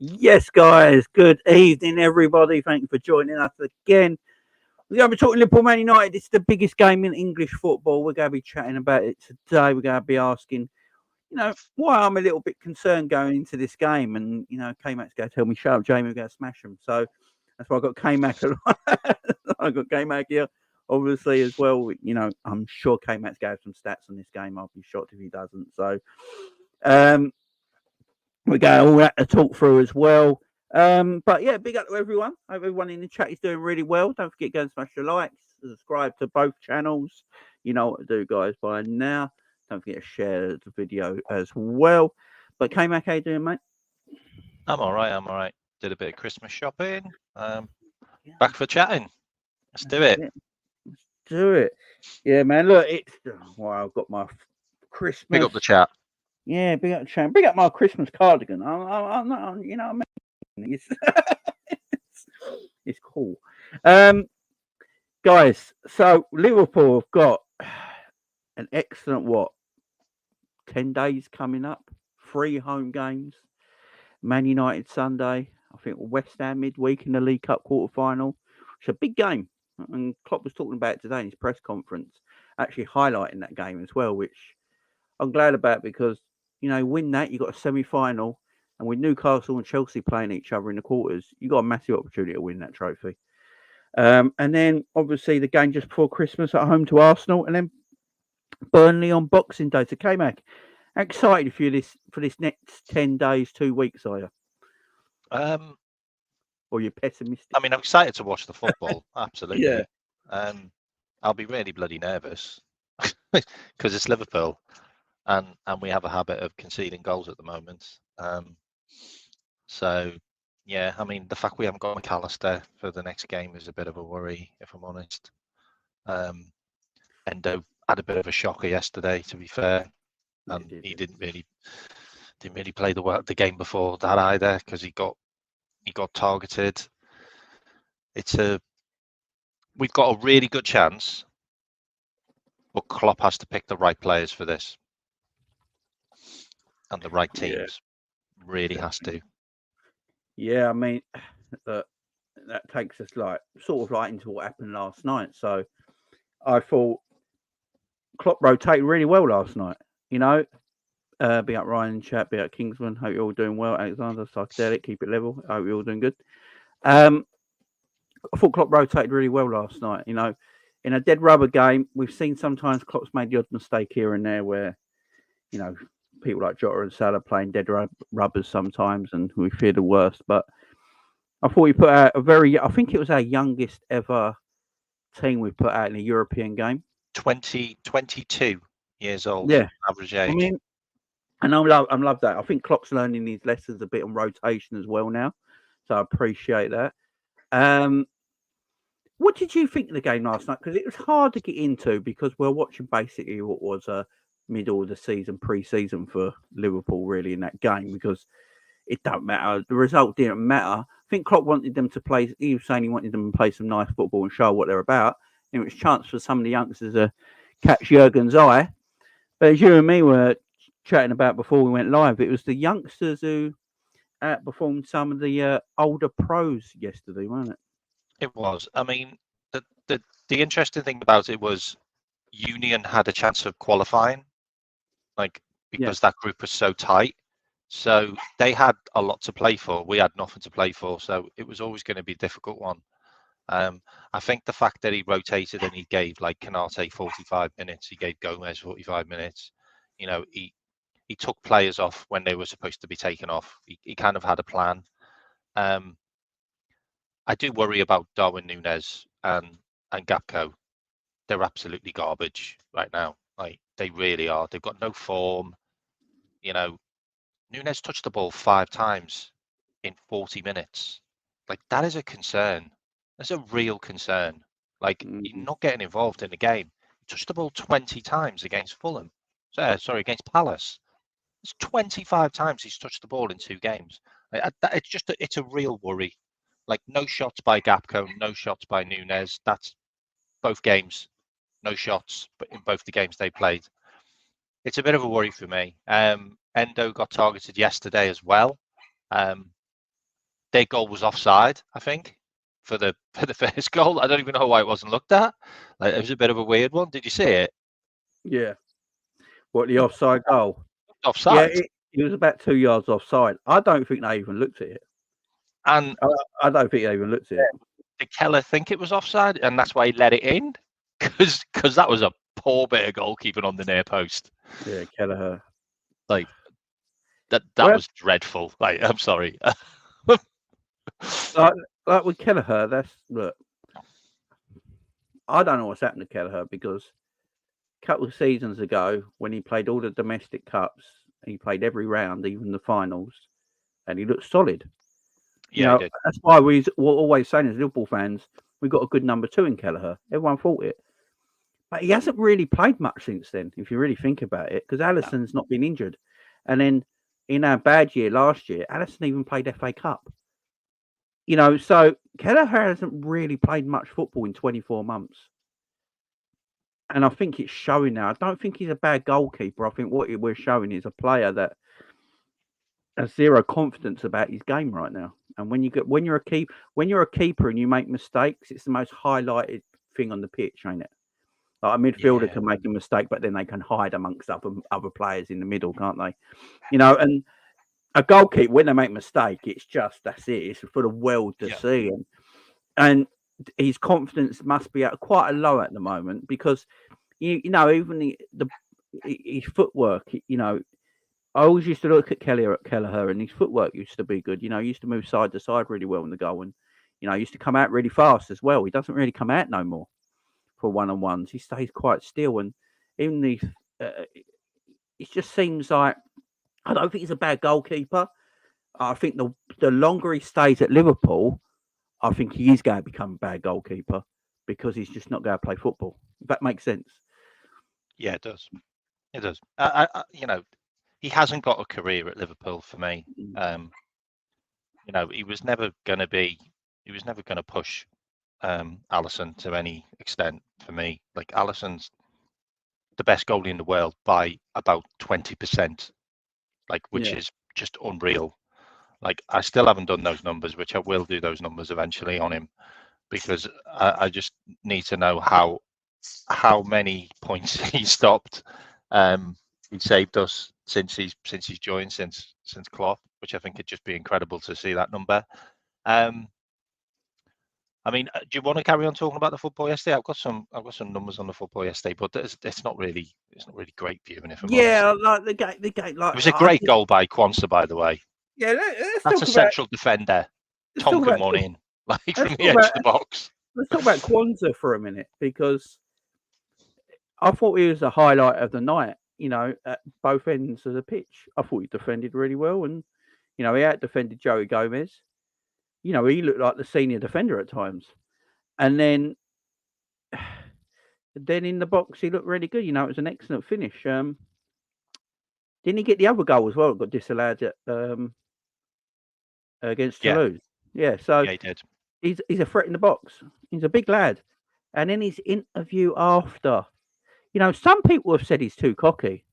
Yes, guys. Good evening, everybody. Thank you for joining us again. We're going to be talking Liverpool Man United. It's the biggest game in English football. We're going to be chatting about it today. We're going to be asking, why I'm a little bit concerned going into this game. And, K-Mac's going to tell me, shut up, Jamie, we're going to smash them. So that's why I got K-Mac. I got K-Mac here, obviously, as well. I'm sure K-Mac's going to have some stats on this game. I'll be shocked if he doesn't. So, we got all that to talk through as well. But yeah, big up to everyone. Hope everyone in the chat is doing really well. Don't forget to go and smash the likes, subscribe to both channels. You know what to do, guys, by now. Don't forget to share the video as well. But K-Mac, how you doing, mate? I'm all right. Did a bit of Christmas shopping. Back for chatting. Let's do it. Let's do it. Yeah, man. Look, I've got my Christmas. Pick up the chat. Yeah, big up the chat. Big up my Christmas cardigan. I'm not, it's cool. Guys, so Liverpool have got an excellent 10 days coming up, 3 home games. Man United Sunday, I think West Ham midweek in the League Cup quarter-final. It's a big game, and Klopp was talking about it today in his press conference, actually highlighting that game as well, which I'm glad about because, win that, you got a semi-final, and with Newcastle and Chelsea playing each other in the quarters, you got a massive opportunity to win that trophy. And then, obviously, the game just before Christmas at home to Arsenal, and then Burnley on Boxing Day. So, K-Mac, how excited for this next 10 days, 2 weeks, are you? Or you're pessimistic? I mean, I'm excited to watch the football. Absolutely. Yeah. I'll be really bloody nervous because it's Liverpool, and we have a habit of conceding goals at the moment. So, yeah, I mean, the fact we haven't got McAllister for the next game is a bit of a worry, if I'm honest. Endo had a bit of a shocker yesterday, to be fair, and he didn't really play the game before that either because he got targeted. We've got a really good chance, but Klopp has to pick the right players for this, and the right teams. Really has to. Yeah, I mean, that takes us sort of into what happened last night. So I thought Klopp rotated really well last night. Be up Ryan in chat, be up Kingsman. Hope you're all doing well. Alexander, Psychedelic, keep it level. Hope you're all doing good. I thought Klopp rotated really well last night. In a dead rubber game, we've seen sometimes Klopp's made the odd mistake here and there where, people like Jota and Salah playing dead rubbers sometimes, and we fear the worst. But I thought we put out I think it was our youngest ever team we put out in a European game. 22 years old. Yeah, average age. I mean, and I love that. I think Klopp's learning his lessons a bit on rotation as well now, so I appreciate that. What did you think of the game last night? Because it was hard to get into because we're watching basically what was a middle of the season, pre-season for Liverpool, really, in that game because it don't matter. The result didn't matter. I think Klopp wanted them to play. He was saying he wanted them to play some nice football and show what they're about. And it was a chance for some of the youngsters to catch Jürgen's eye. But as you and me were chatting about before we went live, it was the youngsters who outperformed some of the older pros yesterday, wasn't it? It was. I mean, the interesting thing about it was Union had a chance of qualifying, because that group was so tight. So they had a lot to play for. We had nothing to play for. So it was always going to be a difficult one. I think the fact that he rotated and he gave Konate 45 minutes, he gave Gomez 45 minutes. He took players off when they were supposed to be taken off. He kind of had a plan. I do worry about Darwin Núñez and Gakpo. They're absolutely garbage right now. They really are. They've got no form. Núñez touched the ball 5 times in 40 minutes. That is a concern. That's a real concern. You're not getting involved in the game. He touched the ball 20 times against Fulham. Against Palace. It's 25 times he's touched the ball in 2 games. It's a real worry. No shots by Gakpo, no shots by Núñez. That's both games. No shots, but in both the games they played. It's a bit of a worry for me. Endo got targeted yesterday as well. their goal was offside, I think, for the first goal. I don't even know why it wasn't looked at. Like, it was a bit of a weird one. Did you see it? Yeah. What, the offside goal? Offside. Yeah, it was about 2 yards offside. I don't think they even looked at it. And I don't think they even looked at it. did Keller think it was offside, and that's why he let it in? Because that was a poor bit of goalkeeping on the near post. Yeah, Kelleher. Like that was dreadful. Like, I'm sorry. like with Kelleher, look. I don't know what's happened to Kelleher, because a couple of seasons ago, when he played all the domestic cups, he played every round, even the finals, and he looked solid. Yeah, that's why we're always saying as Liverpool fans, we got a good number 2 in Kelleher. Everyone thought it. But he hasn't really played much since then, if you really think about it, because Alisson's not been injured. And then in our bad year last year, Alisson even played FA Cup. So Kelleher hasn't really played much football in 24 months. And I think it's showing now. I don't think he's a bad goalkeeper. I think what we're showing is a player that has zero confidence about his game right now. And when you're a keeper and you make mistakes, it's the most highlighted thing on the pitch, ain't it? Like a midfielder can make a mistake, but then they can hide amongst other players in the middle, can't they? And a goalkeeper, when they make a mistake, that's it. It's for the world to see. And his confidence must be at quite a low at the moment, because even his footwork. I always used to look at Kelleher, and his footwork used to be good. He used to move side to side really well in the goal, and he used to come out really fast as well. He doesn't really come out no more for one-on-ones. He stays quite still, and even it just seems like, I don't think he's a bad goalkeeper. I think the longer he stays at Liverpool, I think he is going to become a bad goalkeeper, because he's just not going to play football. If that makes sense. Yeah, it does. It does. He hasn't got a career at Liverpool for me. He was never going to push Alisson to any extent for me. Like, Alisson's the best goalie in the world by about 20%, which is just unreal. Like, I still haven't done those numbers, which I will do those numbers eventually on him, because I just need to know how many points he stopped. He saved us since he's joined, since Klopp, which I think would just be incredible to see that number. Do you want to carry on talking about the football yesterday? I've got some numbers on the football yesterday, but it's not really great viewing, if I'm honest. Like the game. It was a great goal by Kwanzaa, by the way. Yeah, that's a central defender. Tonkin one in, from the edge of the box. Let's talk about Kwanzaa for a minute, because I thought he was the highlight of the night. At both ends of the pitch, I thought he defended really well, and he out-defended Joey Gomez. He looked like the senior defender at times, and then in the box he looked really good. It was an excellent finish. Didn't he get the other goal as well? It got disallowed against Toulouse. Yeah, so yeah, he did. He's a threat in the box. He's a big lad. And then his interview after, some people have said he's too cocky.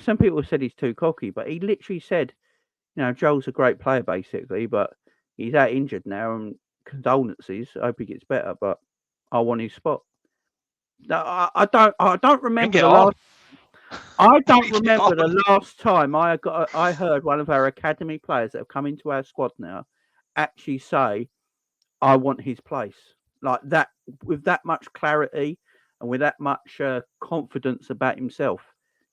Some people have said he's too cocky, but he literally said, Joel's a great player basically, but he's out injured now, and condolences. I hope he gets better, but I want his spot. I don't remember the last. I don't remember the last time I heard one of our academy players that have come into our squad now actually say, "I want his place," like that, with that much clarity and with that much confidence about himself.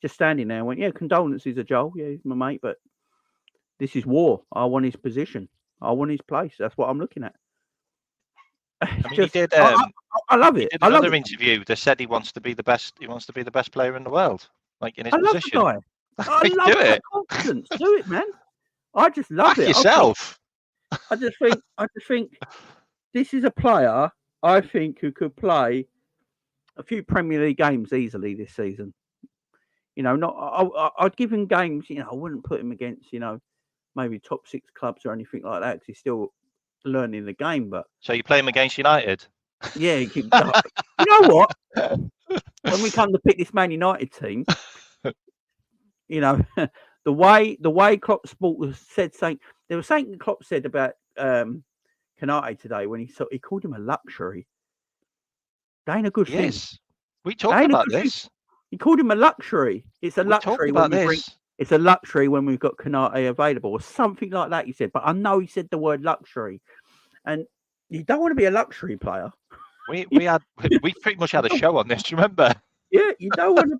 Just standing there and went, "Yeah, condolences to Joel. Yeah, he's my mate, but this is war. I want his position. I want his place. That's what I'm looking at." He did. I love it. He did another interview that said he wants to be the best. He wants to be the best player in the world, in his position. I love the guy. I love that confidence. Do it, man. I just love it. Yourself. I just think this is a player, I think, who could play a few Premier League games easily this season. I'd give him games. I wouldn't put him against, maybe top 6 clubs or anything like that, because he's still learning the game. But so you play him against United? Yeah, you know what? When we come to pick this Man United team, the way Klopp Sport said saying, There was something Klopp said about Konate today when he called him a luxury. That ain't a good thing. Yes, we talked about this. He called him a luxury. It's a luxury when we bring. It's a luxury when we've got Konate available, or something like that. He said, but I know he said the word luxury, and you don't want to be a luxury player. We pretty much had a show on this. Do you remember? Yeah, you don't want to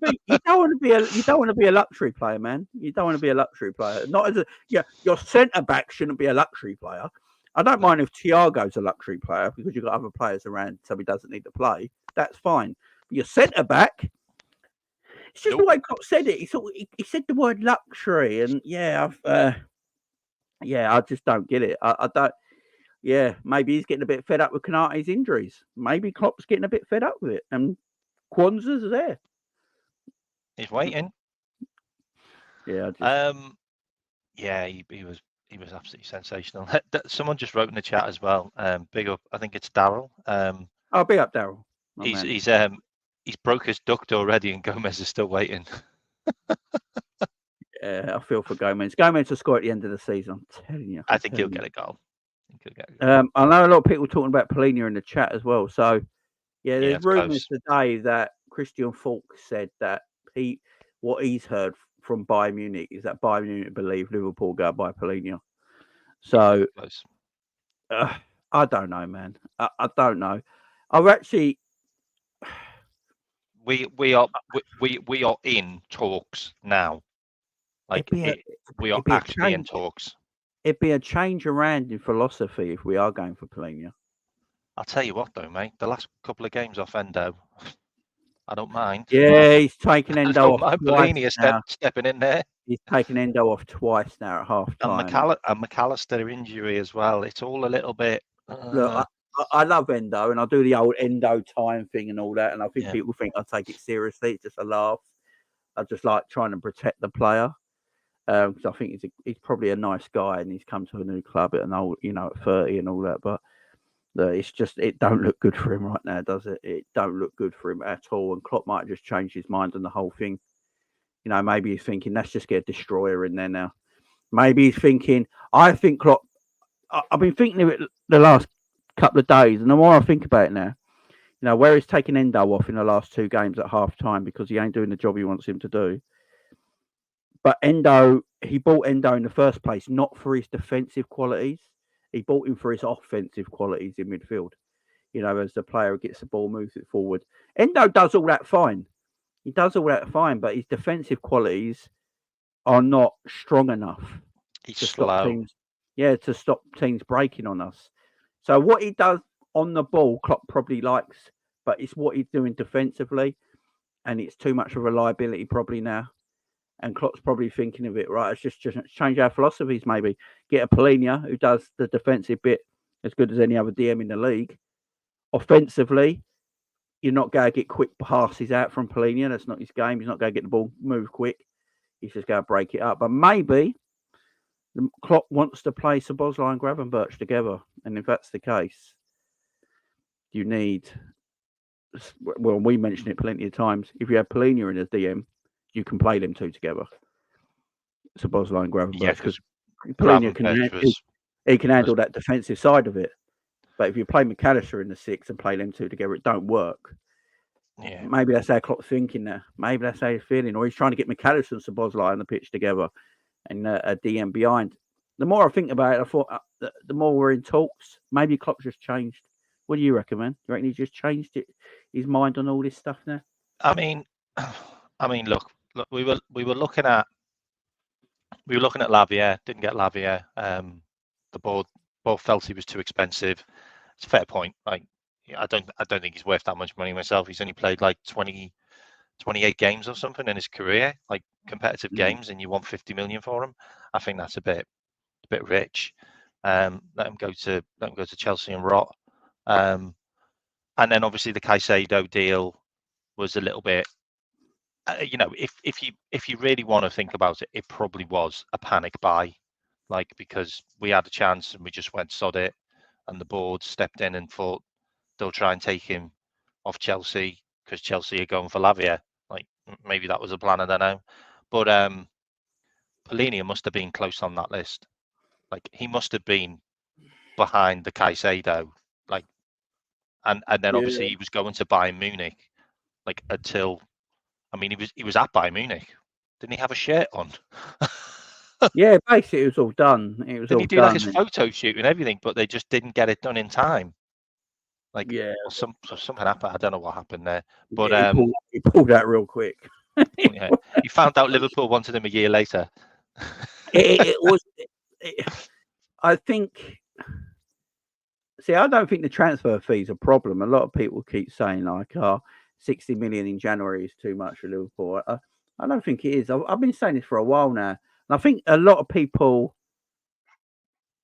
be a luxury player, man. You don't want to be a luxury player. Not as your centre back shouldn't be a luxury player. I don't mind if Thiago's a luxury player because you've got other players around, so he doesn't need to play. That's fine. But your centre back, it's just the way Klopp said it. He said the word luxury, and I just don't get it. I don't. Yeah, maybe he's getting a bit fed up with Konate's injuries. Maybe Klopp's getting a bit fed up with it, and Kwanzaa's there. He's waiting. Yeah. He was absolutely sensational. Someone just wrote in the chat as well. Big up. I think it's Daryl. Big up Daryl. He's broke his duct already, and Gomez is still waiting. Yeah, I feel for Gomez. Gomez will score at the end of the season. I'm telling you. I think he'll get a goal. I know a lot of people talking about Polina in the chat as well. So, there's rumours today that Christian Falk said that what he's heard from Bayern Munich is that Bayern Munich believe Liverpool go by Polina. So, I don't know, man. I don't know. I've actually. We are in talks now. Like we are actually in talks. It'd be a change around in philosophy if we are going for Polina. I'll tell you what, though, mate. The last couple of games off Endo, I don't mind. Yeah, he's taken Endo off twice now. Stepping in there. He's taken Endo off twice now at half time. And McAllister injury as well. It's all a little bit. Look, I love Endo, and I do the old Endo time thing and all that. And I think people think I take it seriously. It's just a laugh. I just like trying to protect the player. Because I think he's probably a nice guy, and he's come to a new club at at 30 and all that. But it's just it don't look good for him right now, does it? It don't look good for him at all. And Klopp might just change his mind on the whole thing. Maybe he's thinking let's just get a destroyer in there now. Maybe he's thinking. I think Klopp. I've been thinking of it the last couple of days, and the more I think about it now, where he's taking Endo off in the last two games at half time because he ain't doing the job he wants him to do. But he bought Endo in the first place, not for his defensive qualities. He bought him for his offensive qualities in midfield. As the player gets the ball, moves it forward. Endo does all that fine. He does all that fine, but his defensive qualities are not strong enough to stop teams. Yeah, to stop teams breaking on us. So what he does on the ball, Klopp probably likes, but it's what he's doing defensively, and it's too much of a liability probably now. And Klopp's probably thinking of it, right? Let's just change our philosophies, maybe. Get a Polina who does the defensive bit as good as any other DM in the league. Offensively, you're not going to get quick passes out from Polina. That's not his game. He's not going to get the ball move quick. He's just going to break it up. But maybe Klopp wants to play Szoboszlai and Gravenberch together. And if that's the case, you need... Well, we mentioned it plenty of times. If you have Polina in a DM, you can play them two together. Szoboszlai and Gravenberch, because Polina can handle that defensive side of it. But if you play McAllister in the six and play them two together, it don't work. Yeah. Maybe that's how Klopp's thinking now. Maybe that's how he's feeling. Or he's trying to get McAllister and Szoboszlai on the pitch together and a DM behind. The more I think about it, I thought the more we're in talks, maybe Klopp's just changed. What do you reckon, man? You reckon he's just changed his mind on all this stuff now? I mean, look, we were looking at Lavia, didn't get Lavia. The board felt he was too expensive. It's a fair point. Like, I don't think he's worth that much money myself. He's only played like 28 games or something in his career, like competitive games, and you want 50 million for him. I think that's a bit rich. Let him go to Chelsea and rot. And then obviously the Caicedo deal was a little bit. If you really want to think about it, it probably was a panic buy, like, because we had a chance and we just went sod it, and the board stepped in and thought they'll try and take him off Chelsea because Chelsea are going for Lavia. Like, maybe that was a plan, I don't know. But Polina must have been close on that list. Like he must have been behind the Caicedo, like, and then obviously he was going to Bayern Munich, like until, I mean, he was at Bayern Munich. Didn't he have a shirt on? Yeah, basically it was all done. It was Didn't all he do done. like his photo shoot and everything, but they just didn't get it done in time? Like, Yeah, or something happened. I don't know what happened there, but he pulled out real quick. yeah, he found out Liverpool wanted him a year later. it was. I think. See, I don't think the transfer fee is a problem. A lot of people keep saying like, 60 million in January is too much for Liverpool. I don't think it is. I've been saying this for a while now. And I think a lot of people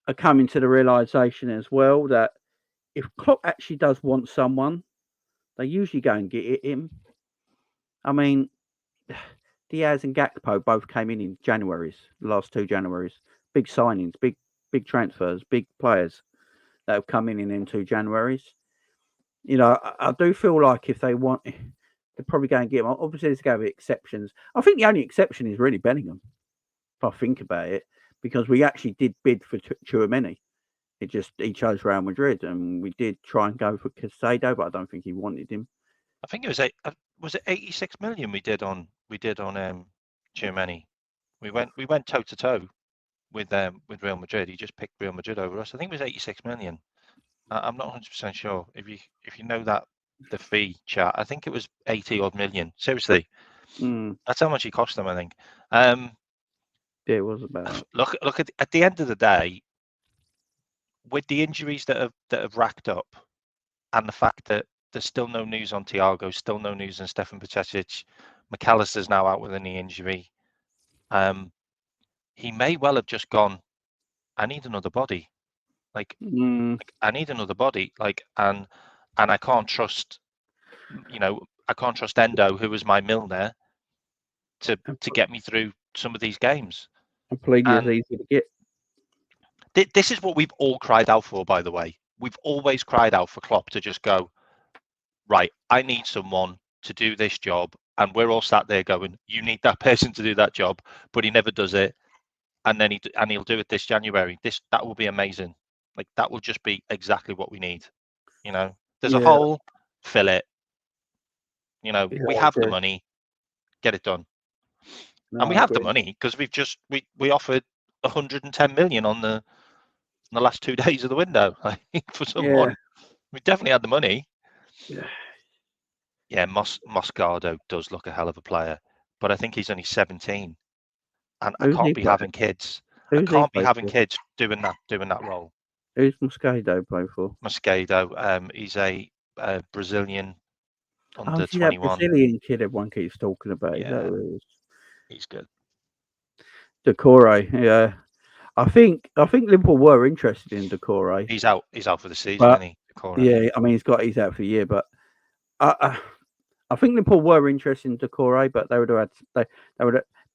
are coming to the realization as well that if Klopp actually does want someone, they usually go and get him. I mean, Diaz and Gakpo both came in Januaries, the last 2 Januaries. Big signings, big transfers, big players that have come in 2 Januaries. You know, I do feel like if they want, they're probably going to get him. Obviously, there's going to be exceptions. I think the only exception is really Bellingham, if I think about it, because we actually did bid for Tchouaméni. He chose Real Madrid, and we did try and go for Caicedo, but I don't think he wanted him. I think it was 86 million we did on Tchouaméni. We went toe to toe with Real Madrid. He just picked Real Madrid over us. I think it was 86 million. I'm not 100% sure. If you know that the fee, chat, I think it was 80 odd million. Seriously, that's how much he cost them. I think. Yeah, it was about. Look at the end of the day, with the injuries that have racked up, and the fact that there's still no news on Thiago, still no news on Stefan Bajcetic, McAllister's now out with a knee injury. He may well have just gone, I need another body. Like I need another body. Like, and I can't trust, I can't trust Endo, who was my Milner, to get me through some of these games. And Pellegrini is easy to get. This is what we've all cried out for, by the way. We've always cried out for Klopp to just go, right, I need someone to do this job. And we're all sat there going, you need that person to do that job, but he never does it. And then he'll do it this January. That will be amazing. Like, that will just be exactly what we need. There's a hole, fill it. We have the money, get it done. And we have the money because we offered 110 million on the last 2 days of the window for someone. Yeah. We definitely had the money. Yeah, Moscardo does look a hell of a player, but I think he's only 17, and Who's I he can't be play- having kids. I who's he can't be play having for? kids doing that role. Who's Moscardo play for? Moscardo, he's a Brazilian under See that 21. Brazilian kid everyone keeps talking about. Yeah. Is that who it is? He's good. Decore, yeah. I think Liverpool were interested in Decore. He's out for the season, isn't he? Decore. Yeah, I mean he's out for the year, but I think Liverpool were interested in Decore, but they would have had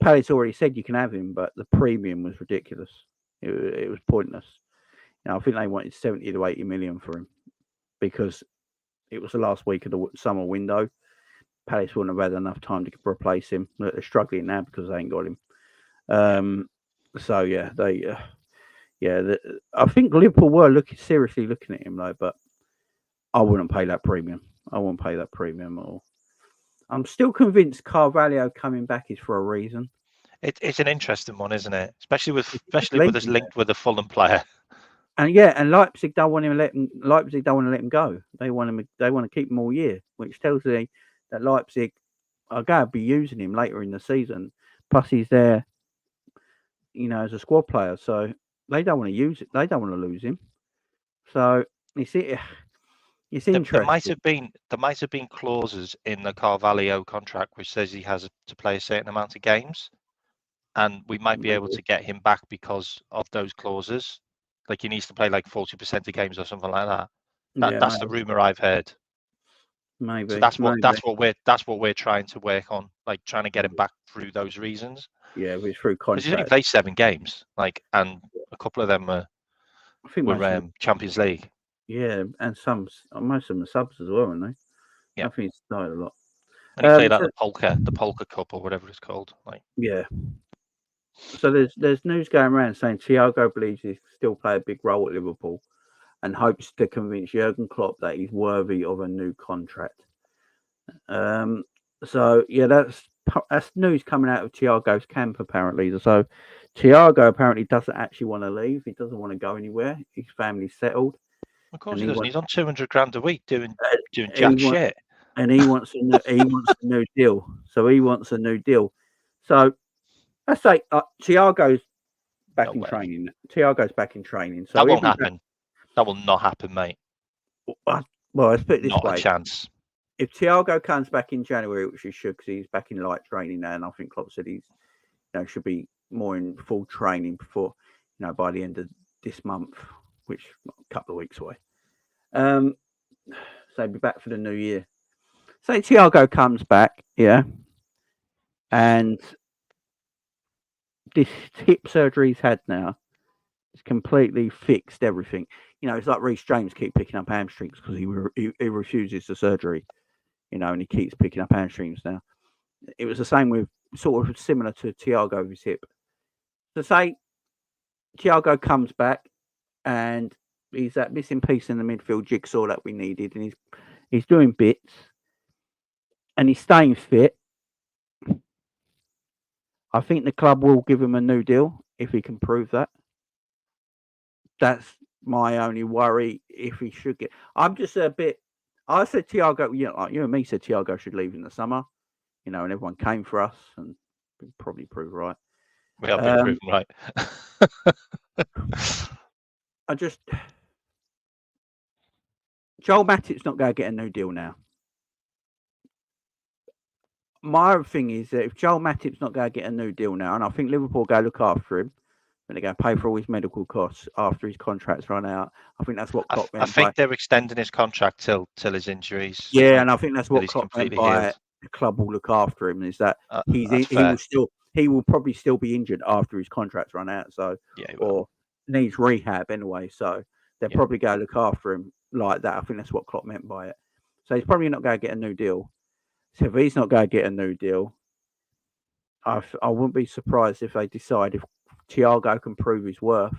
Palace already said you can have him, but the premium was ridiculous. It was pointless. I think they wanted 70 to 80 million for him because it was the last week of the summer window. Palace wouldn't have had enough time to replace him. They're struggling now because they ain't got him. So yeah, I think Liverpool were seriously looking at him though, but I wouldn't pay that premium. I won't pay that premium at all. I'm still convinced Carvalho coming back is for a reason. It's an interesting one, isn't it? Especially with us linked with a Fulham player. And Leipzig don't want to let him go. They want to keep him all year, which tells me that Leipzig are going to be using him later in the season. Plus, he's there, as a squad player, so they don't want to use it. They don't want to lose him. So you see, it's interesting. There might have been clauses in the Carvalho contract which says he has to play a certain amount of games, and we might be able to get him back because of those clauses. Like he needs to play like 40% of games or something like that. That's the rumor I've heard. Maybe. So that's what we're trying to work on, like trying to get him back through those reasons. Yeah, it's through contract. Because he's only played 7 games, and a couple of them were Champions League. Yeah, and most of them are subs as well, aren't they? Yeah, I think he's started a lot. And he played at the Polka Cup or whatever it's called. Yeah. So there's news going around saying Thiago believes he still play a big role at Liverpool and hopes to convince Jürgen Klopp that he's worthy of a new contract. So yeah, that's news coming out of Thiago's camp apparently. So Thiago apparently doesn't actually want to leave. He doesn't want to go anywhere. His family's settled. Of course And he he doesn't. wants He's on 200 grand a week doing he jack wants shit. he wants a new deal. So he wants a new deal. So let's say Thiago's back No in way. training. Thiago's back in training. So That won't happen. That will not happen, mate. Well, let's put it this Not way. a chance. If Thiago comes back in January, which he should, because he's back in light training now, and I think Klopp said should be more in full training before, by the end of this month, which is a couple of weeks away. So he'll be back for the new year. Say Thiago comes back, yeah, and this hip surgery he's had now has completely fixed everything. It's like Reece James keep picking up hamstrings because he refuses the surgery, and he keeps picking up hamstrings now. It was the same with sort of similar to Thiago with his hip. So say Thiago comes back and he's that missing piece in the midfield jigsaw that we needed, and he's doing bits and he's staying fit. I think the club will give him a new deal if he can prove that. That's my only worry if he should get. I'm just a bit. I said Thiago, like you and me said Thiago should leave in the summer, and everyone came for us and probably proved right. We have been proven right. Joel Matip's not going to get a new deal now. My thing is that if Joel Matip's not going to get a new deal now, and I think Liverpool go look after him, and they're going to pay for all his medical costs after his contract's run out. I think that's what Klopp meant. I think they're extending his contract till his injuries. Yeah, and I think that's what Klopp meant by healed. The club will look after him. Is that he will probably still be injured after his contract's run out. So or needs rehab anyway. So they're probably going to look after him like that. I think that's what Klopp meant by it. So he's probably not going to get a new deal. So if he's not going to get a new deal, I wouldn't be surprised if they decide if Thiago can prove his worth,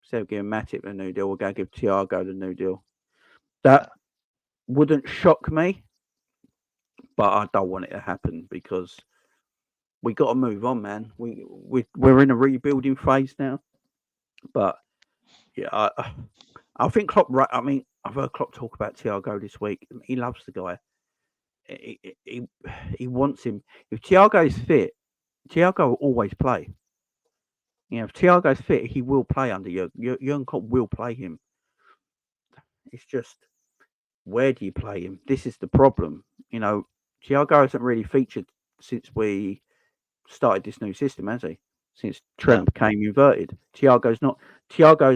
instead of giving Matip a new deal, we're going to give Thiago the new deal. That wouldn't shock me, but I don't want it to happen because we got to move on, man. We're in a rebuilding phase now. But yeah, I think Klopp. I mean, I've heard Klopp talk about Thiago this week. He loves the guy. He wants him. If Thiago is fit, Thiago will always play. If Thiago's fit, he will play under Jürgen Klopp will play him. It's just, where do you play him? This is the problem. Thiago hasn't really featured since we started this new system, has he? Since Trent became inverted. Thiago's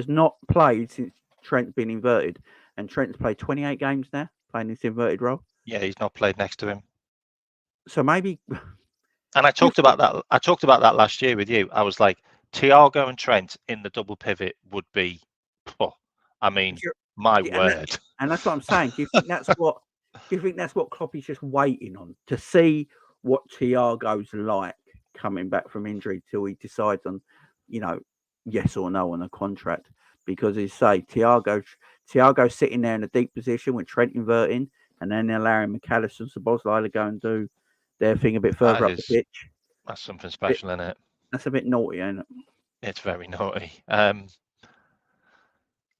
not played since Trent's been inverted. And Trent's played 28 games now, playing this inverted role. Yeah, he's not played next to him. So maybe. And I talked about that. I talked about that last year with you. I was like, Thiago and Trent in the double pivot would be. My word. And that's what I'm saying. Do you think that's what? Do you think that's what Klopp is just waiting on to see what Thiago's like coming back from injury till he decides on, yes or no on a contract? Because he say Thiago's sitting there in a deep position with Trent inverting, and then allowing McAllister and Szoboszlai to go and do their thing a bit further up the pitch. That's something special, isn't it? That's a bit naughty, ain't it? It's very naughty. I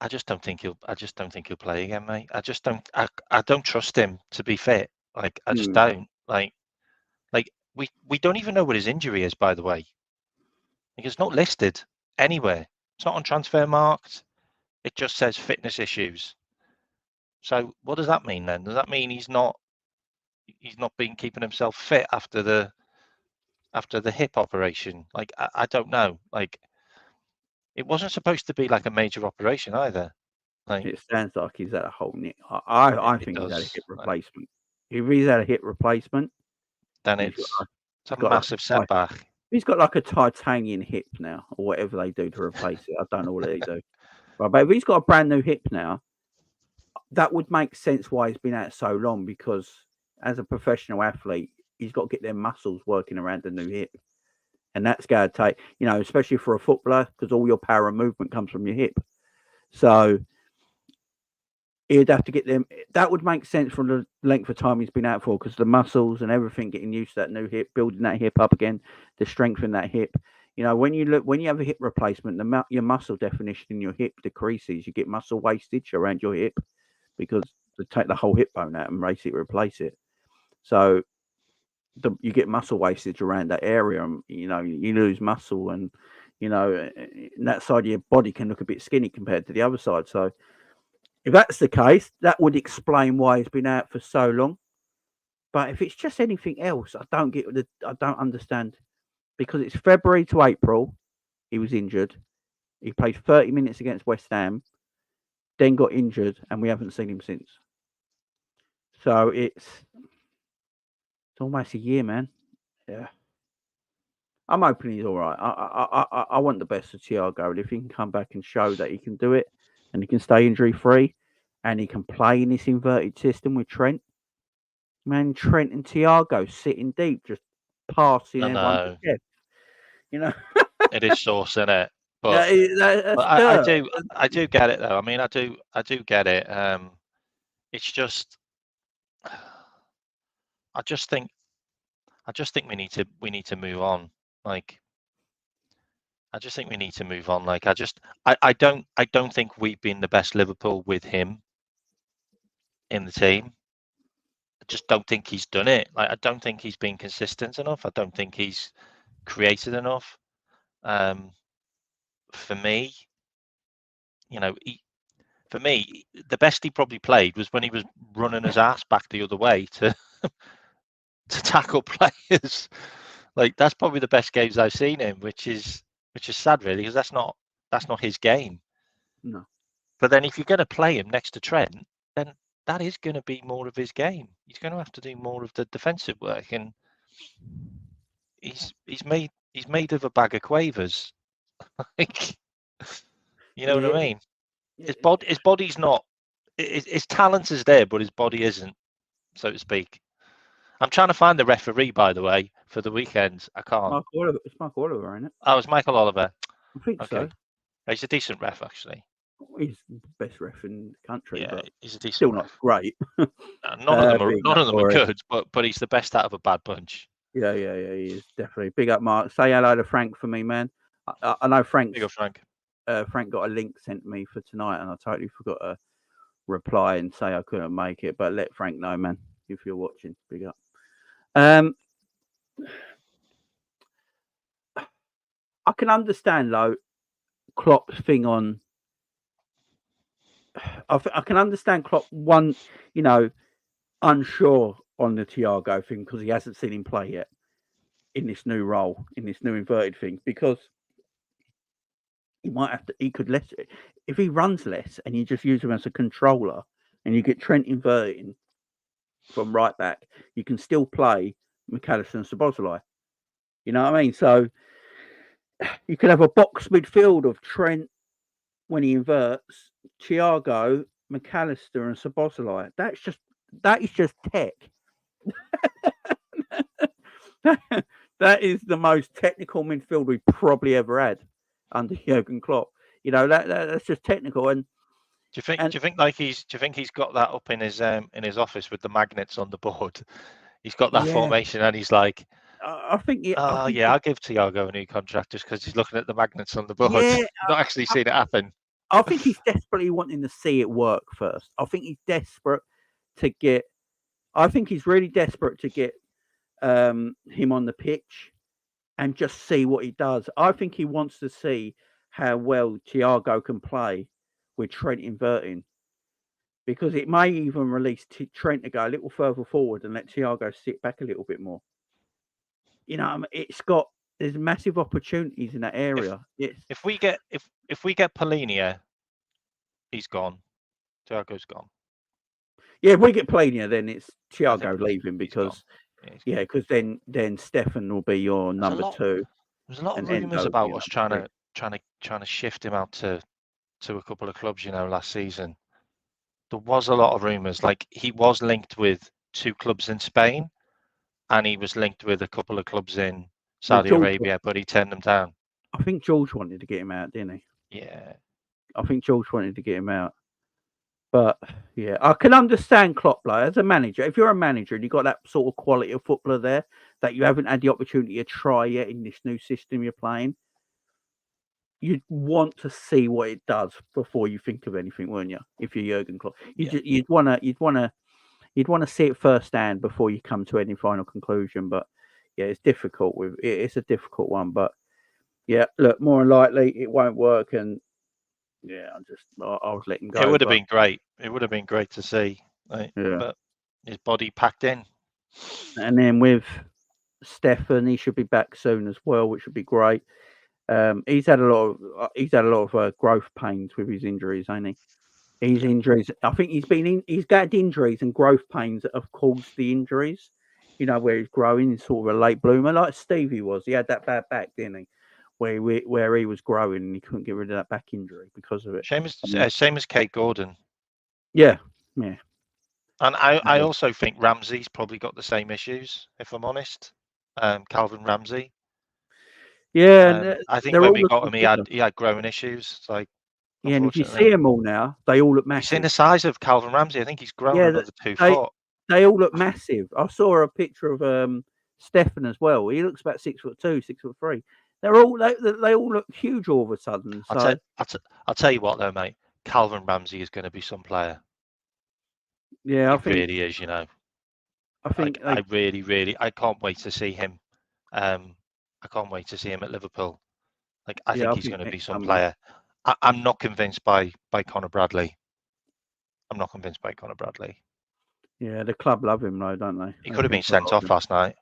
just don't think he'll play again, mate. I don't trust him to be fit. I just don't. We don't even know what his injury is, by the way. It's not listed anywhere. It's not on Transfermarkt. It just says fitness issues. So what does that mean then? Does that mean he's not been keeping himself fit after the hip operation? I don't know. It wasn't supposed to be like a major operation either. It sounds like he's had a whole knee. I think he's had a hip replacement. If he's had a hip replacement, then it's a massive setback. He's got like a titanium hip now, or whatever they do to replace it. I don't know what they do. But if he's got a brand new hip now, that would make sense why he's been out so long, because as a professional athlete, he's got to get their muscles working around the new hip. and that's going to take, especially for a footballer, because all your power and movement comes from your hip. So he'd have to get them. That would make sense from the length of time he's been out for, because the muscles and everything, getting used to that new hip, building that hip up again, to strengthen that hip. When you have a hip replacement, your muscle definition in your hip decreases. You get muscle wastage around your hip because they take the whole hip bone out and replace it. So you get muscle wastage around that area, and you lose muscle, and that side of your body can look a bit skinny compared to the other side. So if that's the case, that would explain why he's been out for so long. But if it's just anything else, I don't understand, because it's February to April. He was injured. He played 30 minutes against West Ham, then got injured, and we haven't seen him since. So it's almost a year, man. Yeah. I'm hoping he's all right. I want the best of Thiago. If he can come back and show that he can do it, and he can stay injury free, and he can play in this inverted system with Trent. Man, Trent and Thiago sitting deep, just passing everyone to death. It is sauce, isn't it? But, I do get it though. I mean, I do get it. It's just, I just think we need to move on. Like, I just think we need to move on. Like, I don't think we've been the best Liverpool with him in the team. I just don't think he's done it. Like, I don't think he's been consistent enough. I don't think he's created enough. For me, the best he probably played was when he was running his ass back the other way to tackle players. Like, that's probably the best games I've seen him, which is sad, really, because that's not his game. No. But then if you're going to play him next to Trent, then that is going to be more of his game. He's going to have to do more of the defensive work, and he's made of a bag of quavers. Like, what I mean? His body's not. His talent is there, but his body isn't, so to speak. I'm trying to find the referee, by the way, for the weekend. I can't. It's Mark Oliver, isn't it? Oh, it's Michael Oliver. I think so. He's a decent ref, actually. He's the best ref in the country. Yeah, but he's a decent. Still ref. not great. None of them are good, but he's the best out of a bad bunch. Yeah, he is definitely. Big up, Mark. Say hello to Frank for me, man. I know Frank. Big up, Frank. Frank got a link sent to me for tonight, and I totally forgot to reply and say I couldn't make it. But let Frank know, man, if you're watching. Big up. I can understand though Klopp's thing on. I can understand Klopp unsure on the Thiago thing because he hasn't seen him play yet in this new role, in this new inverted thing, because he could less if he runs less and you just use him as a controller and you get Trent inverting from right back, you can still play McAllister and Szoboszlai. You know what I mean? So you could have a box midfield of Trent when he inverts, Thiago, McAllister, and Szoboszlai. That is just tech. That is the most technical midfield we've probably ever had under Jürgen Klopp. That's just technical. And do you think he's got that up in his office with the magnets on the board? He's got that formation, and he's like, I think I'll give Thiago a new contract just because he's looking at the magnets on the board. Yeah, not actually seen it happen. I think he's desperately wanting to see it work first. I think he's desperate to get. I think he's really desperate to get him on the pitch and just see what he does. I think he wants to see how well Thiago can play with Trent inverting, because it may even release Trent to go a little further forward and let Thiago sit back a little bit more. There's massive opportunities in that area. If we get Polinia, he's gone. Thiago's gone. Yeah, if we get Polinia, then it's Thiago leaving because then Stefan will be your number two. There's a lot of rumours about us trying to shift him out to a couple of clubs. Last season there was a lot of rumours. Like, he was linked with 2 clubs in Spain, and he was linked with a couple of clubs in Saudi Arabia, but he turned them down. I think George wanted to get him out, didn't he? Yeah. I think George wanted to get him out. But yeah, I can understand Klopp, like, as a manager. If you're a manager and you've got that sort of quality of footballer there that you haven't had the opportunity to try yet in this new system you're playing, you'd want to see what it does before you think of anything, wouldn't you? If you're Jürgen Klopp, you'd want to see it firsthand before you come to any final conclusion. But yeah, it's difficult. It's a difficult one. But yeah, look, more than likely it won't work. And yeah, I was letting go. It would have been great. It would have been great to see. Right? Yeah. But his body packed in. And then with Stefan, he should be back soon as well, which would be great. He's had a lot of growth pains with his injuries, hasn't he? His injuries. I think he's got injuries and growth pains that have caused the injuries. You know, where he's growing, he's sort of a late bloomer, like Stevie was. He had that bad back, didn't he? Where he was growing and he couldn't get rid of that back injury because of it. Same as Kate Gordon. Yeah. And I also think Ramsey's probably got the same issues, if I'm honest. Calvin Ramsey. Yeah, I think when we got him, he had growing issues. It's like, yeah, and if you see them all now, they all look massive. You've seen the size of Calvin Ramsey. I think he's grown another 2 foot. They all look massive. I saw a picture of Stefan as well. He looks about 6'2", 6'3". They all look huge all of a sudden. So I'll tell you what though, mate. Calvin Ramsey is going to be some player. Yeah, he really is. You know, I think I really, I can't wait to see him. I can't wait to see him at Liverpool. Like, I think he's going to be some player. I'm not convinced by Conor Bradley. I'm not convinced by Conor Bradley. Yeah, the club love him though, don't they? He could have been sent off last night.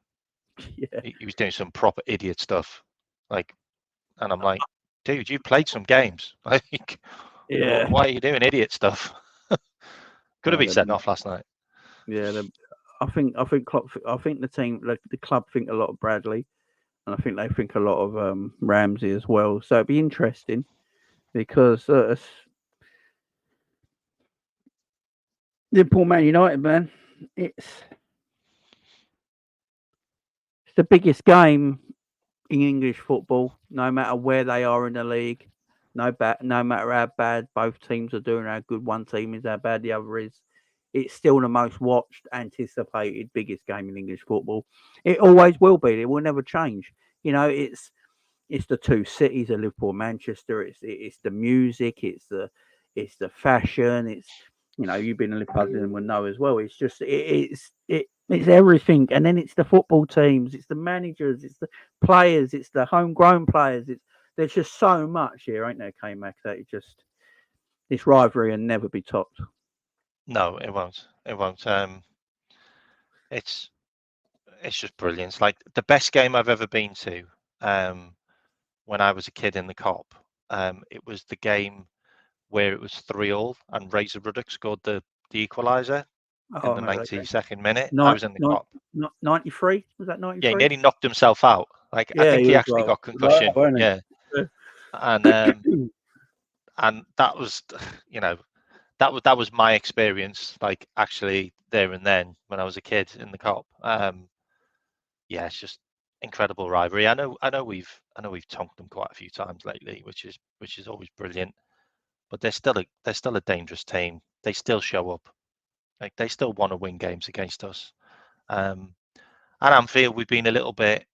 Yeah, he was doing some proper idiot stuff. Like, and I'm like, dude, you played some games. Like, yeah. Why are you doing idiot stuff? Could have been sent off last night. Yeah, I think Klopp, I think the team, like the club, think a lot of Bradley, and I think they think a lot of Ramsey as well. So it'd be interesting because Liverpool, Man United, man, it's the biggest game in English football. No matter where they are in the league, no matter how bad both teams are doing, how good one team is, how bad the other is. It's still the most watched, anticipated, biggest game in English football. It always will be. It will never change. You know, it's the two cities of Liverpool, and Manchester. It's the music. It's the fashion. It's, you know, you've been a Liverpool and will know as well. It's just it's everything, and then it's the football teams. It's the managers. It's the players. It's the homegrown players. There's just so much here, ain't there, K-Mac, that this rivalry will never be topped. No, it won't. It won't. It's just brilliant. It's like the best game I've ever been to. When I was a kid in the Kop, it was the game where it was 3-3 and Razor Ruddock scored the equaliser in the 92nd minute. I was in the Kop. 93? Was that 93? Yeah, he nearly knocked himself out. Like, I think he actually got concussion. Yeah. And that was, you know, that was my experience, like, actually there and then when I was a kid in the Kop. Yeah, it's just incredible rivalry. I know we've tonked them quite a few times lately, which is always brilliant. But they're still a dangerous team. They still show up. Like, they still want to win games against us. At Anfield, we've been a little bit.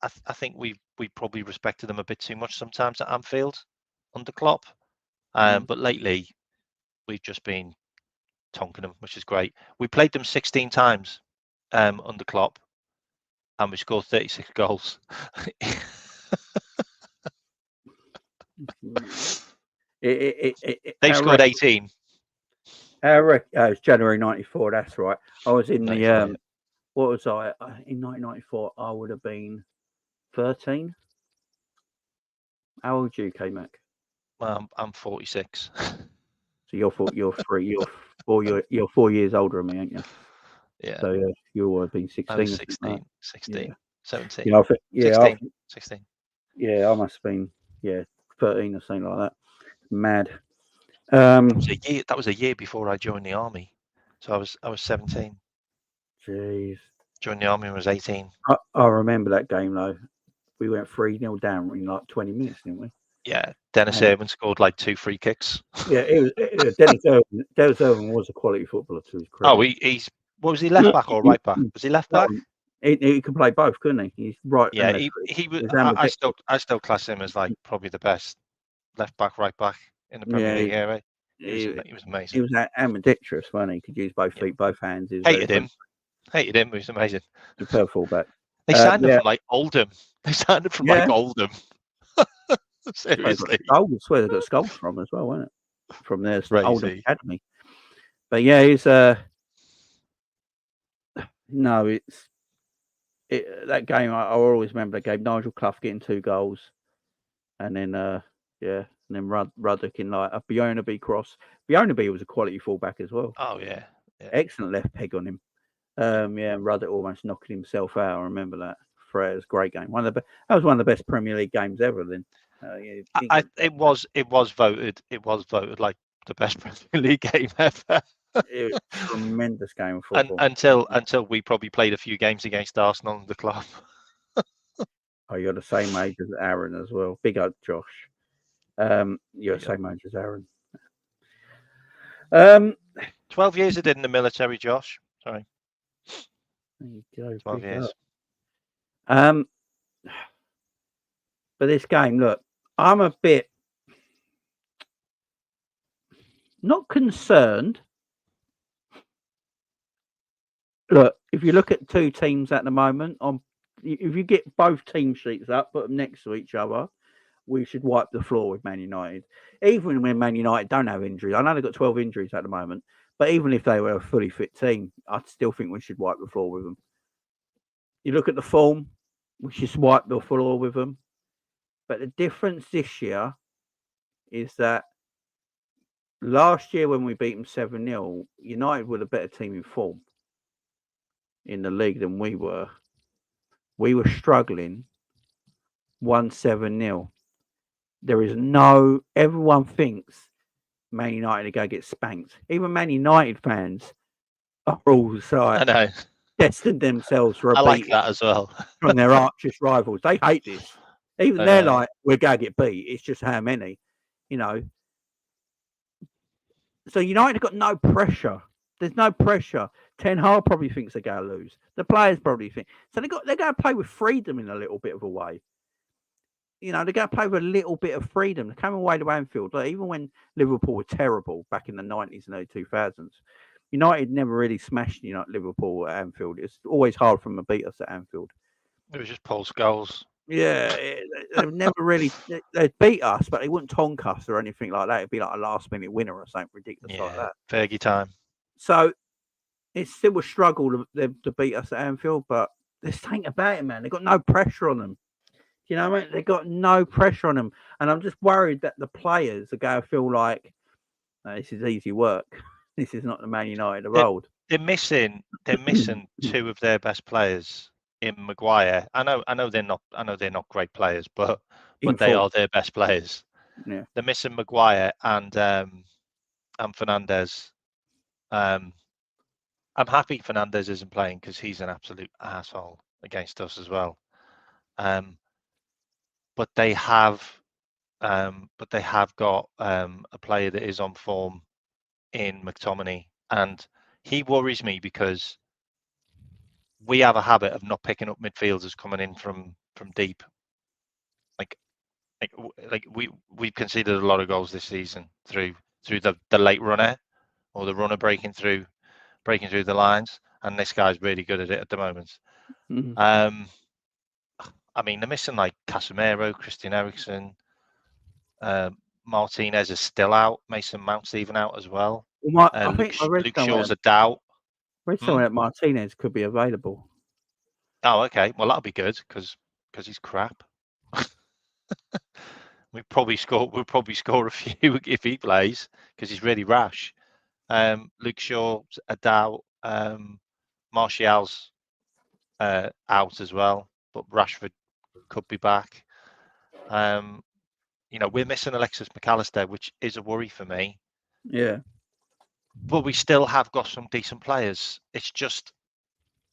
I think we probably respected them a bit too much sometimes at Anfield under Klopp. But lately, we've just been tonking them, which is great. We played them 16 times under Klopp, and we scored 36 goals. They scored 18. It's January 94. That's right. I was in the what was I in 1994? I would have been 13. How old are you, K-Mac? I'm 46. So you're 4 years older than me, aren't you? Yeah. So you would have been 16. I was 16, 17. Yeah, 16. Yeah, I must have been 13 or something like that. Mad. That was a year before I joined the army, so I was 17. Jeez. Joined the army when I was 18. I remember that game though. We went 3-0 down in like 20 minutes, didn't we? Yeah, Dennis Irwin scored like 2 free kicks. Yeah, Dennis Irwin was a quality footballer to his credit. Oh, he's what was he, left back or right back? Was he left back? He could play both, couldn't he? He's right. Yeah, he was. I still class him as like probably the best left back, right back in the Premier League era. He was amazing. He was ambidextrous, wasn't he? He could use both feet, both hands. Hated him. He was amazing. Superb fullback. They signed him from like Oldham. They signed him from like Oldham. Seriously. I would swear they got skulls from as well, wasn't it? From their Oldham academy. But yeah, he's no, that game. I always remember that game. Nigel Clough getting 2 goals, and then and then Ruddock in like a Bionaby cross. Bionaby was a quality fullback as well. Oh yeah. Excellent left peg on him. And Ruddock almost knocking himself out. I remember that. Freya's great game. That was one of the best Premier League games ever. Then it was voted like the best Premier League game ever. It was a tremendous game of football. Until we probably played a few games against Arsenal and the club. Oh, you're the same age as Aaron as well. Big up, Josh. You're the same age as Aaron. 12 years I did in the military, Josh. Sorry. There you go. 12 years. But this game, look, I'm a bit not concerned. Look, if you look at 2 teams at the moment, if you get both team sheets up, put them next to each other, we should wipe the floor with Man United. Even when Man United don't have injuries. I know they've got 12 injuries at the moment, but even if they were a fully fit team, I still think we should wipe the floor with them. You look at the form, we should wipe the floor with them. But the difference this year is that last year when we beat them 7-0, United were the better team in form in the league than we were. We were struggling 1-7-0. There is everyone thinks Man United are going to get spanked. Even Man United fans are all destined themselves for a beat. I like that as well. From their archest rivals. They hate this. Even they're like, we're going to get beat. It's just how many, So United have got no pressure. There's no pressure. Ten Hag probably thinks they're going to lose. The players probably think. So they're going to play with freedom in a little bit of a way. They're going to play with a little bit of freedom. They came away to Anfield. Like, even when Liverpool were terrible back in the 90s and early 2000s, United never really smashed Liverpool at Anfield. It's always hard for them to beat us at Anfield. It was just Paul Scholes. Yeah, they've never really they'd beat us, but they wouldn't tonk us or anything like that. It'd be like a last-minute winner or something ridiculous like that. Fergie time. So it's still a struggle to beat us at Anfield, but there's something about it, man. They've got no pressure on them. You know what I mean? They've got no pressure on them, and I'm just worried that the players are going to feel like this is easy work. This is not the Man United of old. They're missing 2 of their best players in Maguire. I know they're not great players, but they are their best players. Yeah. They're missing Maguire and Fernandes. I'm happy Fernandes isn't playing because he's an absolute asshole against us as well. But they have got a player that is on form in McTominay, and he worries me because we have a habit of not picking up midfielders coming in from deep. Like we've conceded a lot of goals this season through the late runner or the runner breaking through the lines, and this guy's really good at it at the moment. Mm-hmm. I mean, they're missing like Casemiro, Christian Eriksen, Martinez is still out. Mason Mount's even out as well. I think Luke Shaw's a doubt. I read somewhere that Martinez could be available. Oh, okay. Well, that'll be good because he's crap. We'll probably score a few if he plays because he's really rash. Luke Shaw's a doubt. Martial's out as well, but Rashford could be back. We're missing Alexis McAllister, which is a worry for me. Yeah. But we still have got some decent players. It's just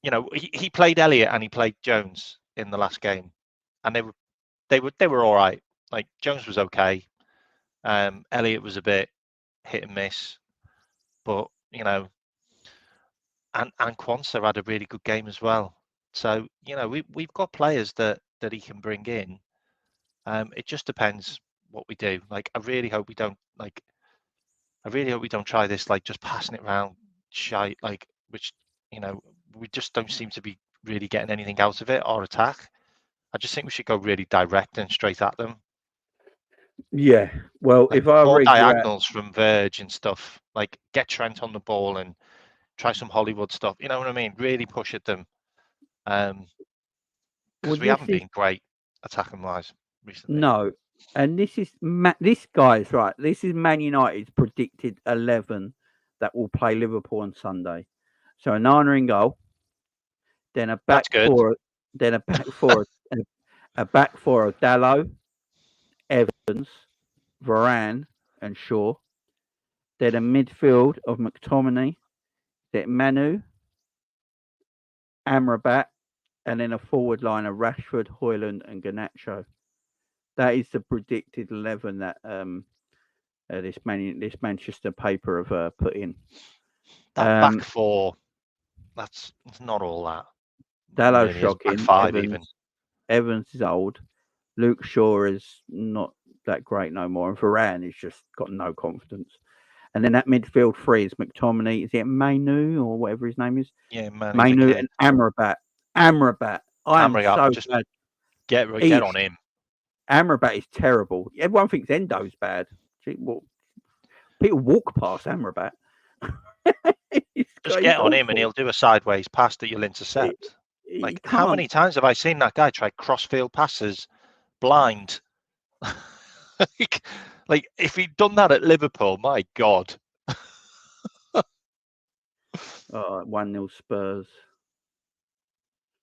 he played Elliott and he played Jones in the last game, and they were all right. Like Jones was okay, Elliott was a bit hit and miss, but and Quansah had a really good game as well. So we've got players that he can bring in. It just depends what we do. Like I really hope we don't try this like just passing it around shite, like which we just don't seem to be really getting anything out of it or attack. I just think we should go really direct and straight at them. Yeah. Well, Like if I more read diagonals from Verge and stuff, like get Trent on the ball and try some Hollywood stuff. You know what I mean? Really push at them. Because we haven't been great attacking wise recently. No. And this guy's right. This is Man United's predicted 11 that will play Liverpool on Sunday. So a Nana in goal, then a back four, then a back four, a back four of Dalot, Evans, Varane, and Shaw. Then a midfield of McTominay, then Manu, Amrabat, and then a forward line of Rashford, Højlund, and Garnacho. That is the predicted 11 that this Manchester paper have put in. That back four, that's not all that. Dalot's really shocking. Back five even. Evans is old. Luke Shaw is not that great no more, and Varane has just got no confidence. And then that midfield three is McTominay. Is it Manu or whatever his name is? Yeah, Manu and Amrabat. Amrabat. I am so just bad. Get on him. Amrabat is terrible. Everyone thinks Endo's bad. People walk past Amrabat. Just get on him and he'll do a sideways pass that you'll intercept. Like, how many times have I seen that guy try crossfield passes blind? Like, if he'd done that at Liverpool, my God. 1-0 Spurs.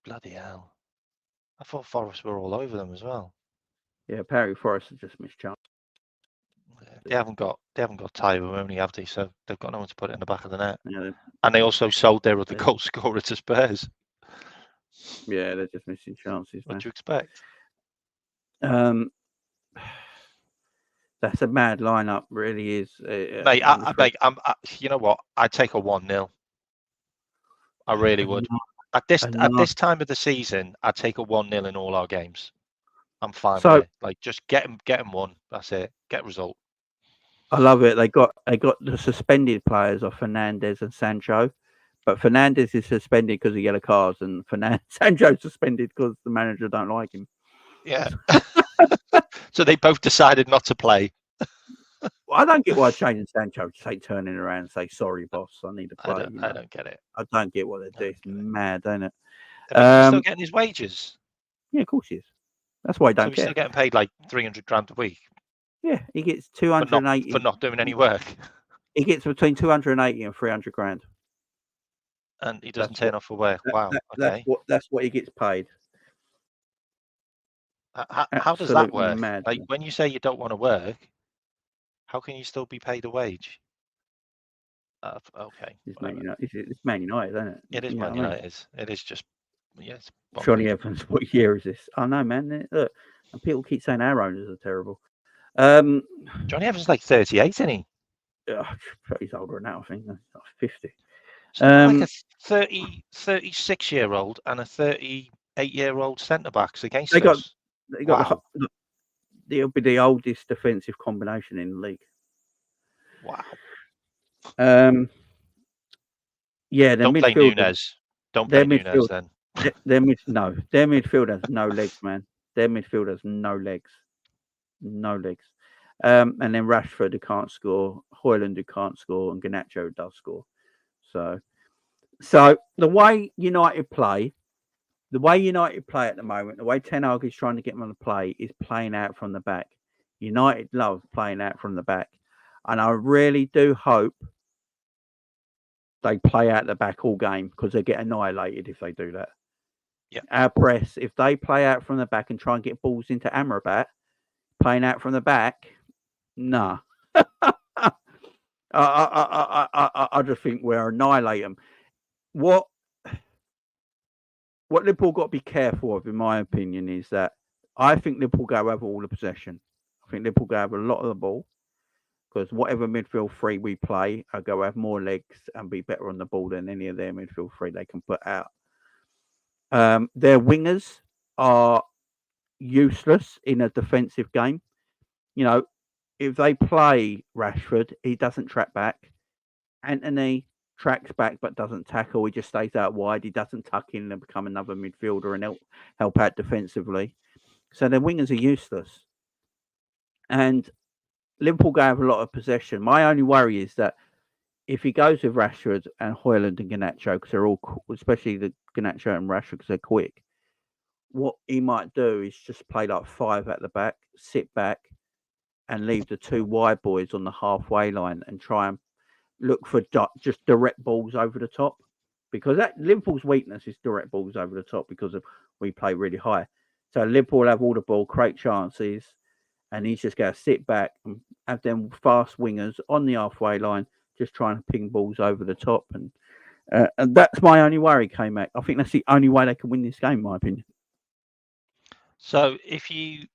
Bloody hell. I thought Forest were all over them as well. Yeah, apparently Forest have just missed chance. They haven't got Tyler only, have they? So they've got no one to put it in the back of the net. Yeah, and they also sold their other goal scorer to Spurs. Yeah, they're just missing chances. What do you expect? That's a mad lineup, really is. Mate, you know what? I'd take a 1-0. I really would. At this time of the season, I'd take a 1-0 in all our games. I'm fine with it. Like, just get them one. That's it. Get a result. I love it. They got the suspended players of Fernandes and Sancho, but Fernandes is suspended because of yellow cards, and Sancho's suspended because the manager don't like him. Yeah. So they both decided not to play. Well, I don't get why changing Sancho to say turning around and say sorry, boss. I need to play. I don't get it. I don't get what they do. It's mad, don't it? He's still getting his wages. Yeah, of course he is. That's why I don't care. He's still getting paid like 300 grand a week. Yeah, he gets 280 for not doing any work. He gets between 280 and 300 grand. And he doesn't turn off for work. Wow. Okay. That's what he gets paid. How does that work? Mad. Like, when you say you don't want to work, how can you still be paid a wage? Okay. It's Man United, isn't it? It is Man United. It is just, yes. Johnny Evans, what year is this? I know, man. Look, and people keep saying our owners are terrible. Johnny Evans is like 38, isn't he? He's older now, I think. 50. So like a 36-year-old and a 38-year-old centre-backs against us. They'll be the oldest defensive combination in the league. Wow. Yeah, don't play Nunes. Don't play Nunes then. Their midfield has no legs, man. Their midfield has no legs. No legs. And then Rashford, who can't score, Højlund, who can't score, and Garnacho does score. So the way United play at the moment, the way Ten Hag is trying to get them to play is playing out from the back. United love playing out from the back. And I really do hope they play out the back all game, because they get annihilated if they do that. Yeah. Our press, if they play out from the back and try and get balls into Amrabat, playing out from the back, nah. I just think we'll annihilate them. what Liverpool got to be careful of, in my opinion, is that I think Liverpool go have all the possession. I think Liverpool go have a lot of the ball because whatever midfield three we play, I go have more legs and be better on the ball than any of their midfield three they can put out. Their wingers are useless in a defensive game. You know, if they play Rashford, he doesn't track back. Anthony tracks back but doesn't tackle. He just stays out wide. He doesn't tuck in and become another midfielder and help out defensively. So their wingers are useless. And Liverpool go have a lot of possession. My only worry is that if he goes with Rashford and Højlund and Garnacho, because they're all, especially the Garnacho and Rashford, because they're quick, what he might do is just play like five at the back, sit back, and leave the two wide boys on the halfway line and try and look for just direct balls over the top. Because that Liverpool's weakness is direct balls over the top because we play really high. So Liverpool have all the ball, create chances, and he's just going to sit back and have them fast wingers on the halfway line, just trying to ping balls over the top. And that's my only worry, K-Mac. I think that's the only way they can win this game, in my opinion. So if we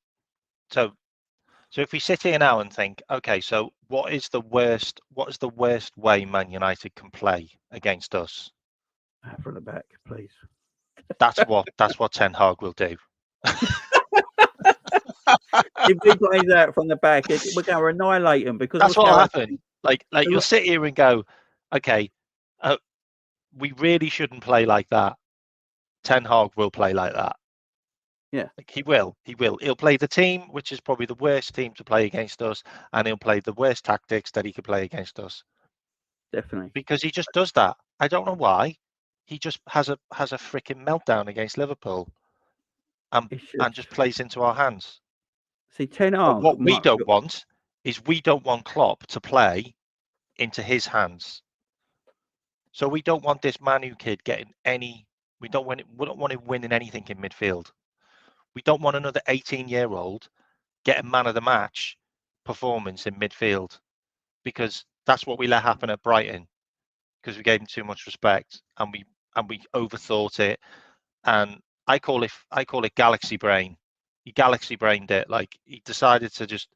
sit here now and think, okay, so what is the worst way Man United can play against us? From the back, please. That's what Ten Hag will do. If he plays out from the back, we're going to annihilate him because that's what will happen. Like you'll sit here and go, okay, we really shouldn't play like that. Ten Hag will play like that. Yeah, like he will. He'll play the team, which is probably the worst team to play against us, and he'll play the worst tactics that he could play against us. Definitely, because he just does that. I don't know why. He just has a freaking meltdown against Liverpool, and just plays into our hands. See, Ten Hag. What we don't want is we don't want Klopp to play into his hands. So we don't want this Manu kid getting any. We don't want him winning anything in midfield. We don't want another 18-year-old getting man of the match performance in midfield, because that's what we let happen at Brighton, because we gave him too much respect and we overthought it. And I call it galaxy brain. He galaxy brained it. Like, he decided to just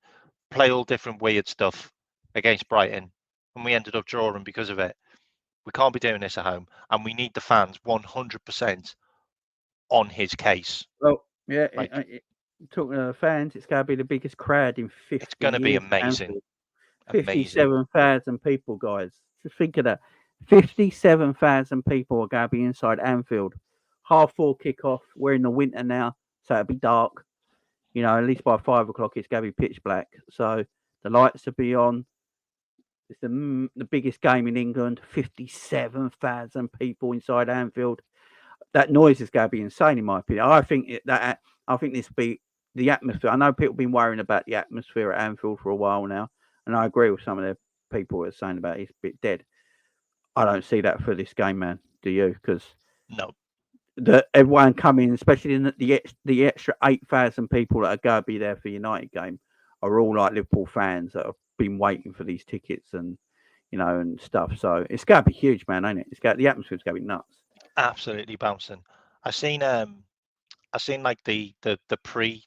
play all different weird stuff against Brighton, and we ended up drawing because of it. We can't be doing this at home, and we need the fans 100% on his case. Well, yeah, talking to the fans, it's going to be the biggest crowd in 50 years. It's going to be amazing. 57,000 people, guys. Just think of that. 57,000 people are going to be inside Anfield. 4:30 kickoff. We're in the winter now, so it'll be dark. You know, at least by 5 o'clock, it's going to be pitch black. So the lights will be on. It's the biggest game in England. 57,000 people inside Anfield. That noise is going to be insane, in my opinion. I think this be the atmosphere. I know people have been worrying about the atmosphere at Anfield for a while now, and I agree with some of the people who are saying about it's a bit dead. I don't see that for this game, man. Do you? Because no, everyone coming, especially in the extra 8,000 people that are going to be there for United game, are all like Liverpool fans that have been waiting for these tickets and and stuff. So it's going to be huge, man, ain't it? The atmosphere's going to be nuts. Absolutely bouncing. I seen like the pre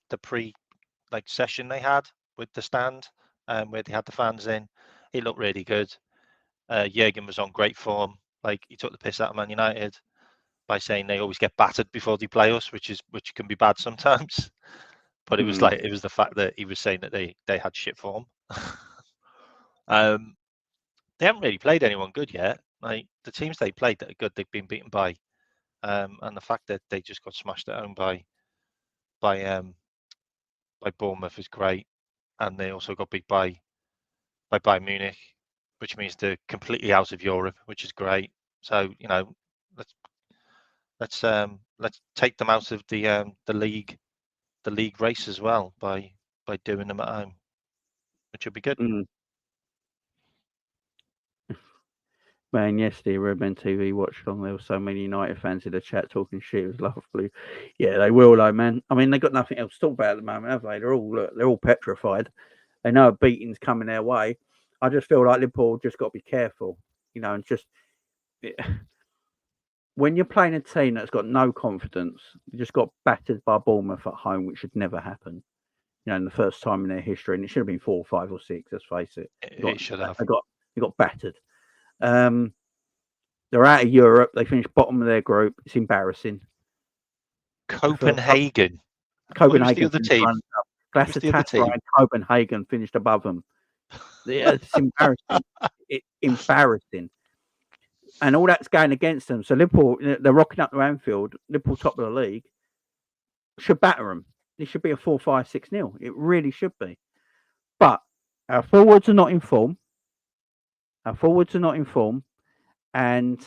like session they had with the stand, where they had the fans in. It looked really good. Jürgen was on great form. Like, he took the piss out of Man United by saying they always get battered before they play us, which can be bad sometimes. But it was the fact that he was saying that they had shit form. They haven't really played anyone good yet. Like, the teams they played that are good, they've been beaten by. And the fact that they just got smashed at home by Bournemouth is great. And they also got beat by Bayern Munich, which means they're completely out of Europe, which is great. So, let's take them out of the league race as well by doing them at home, which would be good. Man, yesterday, Redman TV watched on. There were so many United fans in the chat talking shit. It was lovely. Yeah, they will, though, man. I mean, they got nothing else to talk about at the moment, have they? They're all petrified. They know a beating's coming their way. I just feel like Liverpool just got to be careful, and just when you're playing a team that's got no confidence, you just got battered by Bournemouth at home, which should never happen. In the first time in their history, and it should have been 4, 5, or 6. Let's face it. It should have. They got battered. They're out of Europe. They finished bottom of their group. It's embarrassing. Copenhagen. Copenhagen. Who's the other team? Galatasaray and Copenhagen finished above them. It's embarrassing. It's embarrassing. And all that's going against them. So Liverpool, they're rocking up to Anfield. Liverpool top of the league. Should batter them. It should be a 4-5, 6-0. It really should be. But our forwards are not in form. And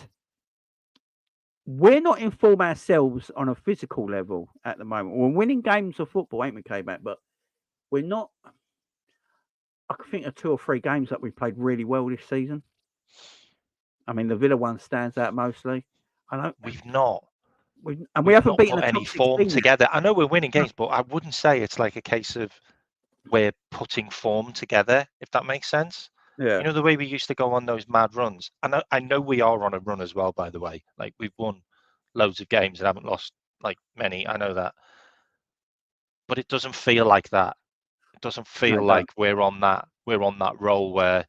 we're not in form ourselves on a physical level at the moment. We're winning games of football, ain't we, K-Back? But we're not. I can think of 2 or 3 games that we played really well this season. I mean, the Villa one stands out mostly. We've not. We haven't beaten any form together. I know we're winning games, but I wouldn't say it's like a case of we're putting form together, if that makes sense. Yeah. The way we used to go on those mad runs. And I know we are on a run as well, by the way. Like, we've won loads of games and haven't lost like many. I know that. But it doesn't feel like that. It doesn't feel like we're on that roll where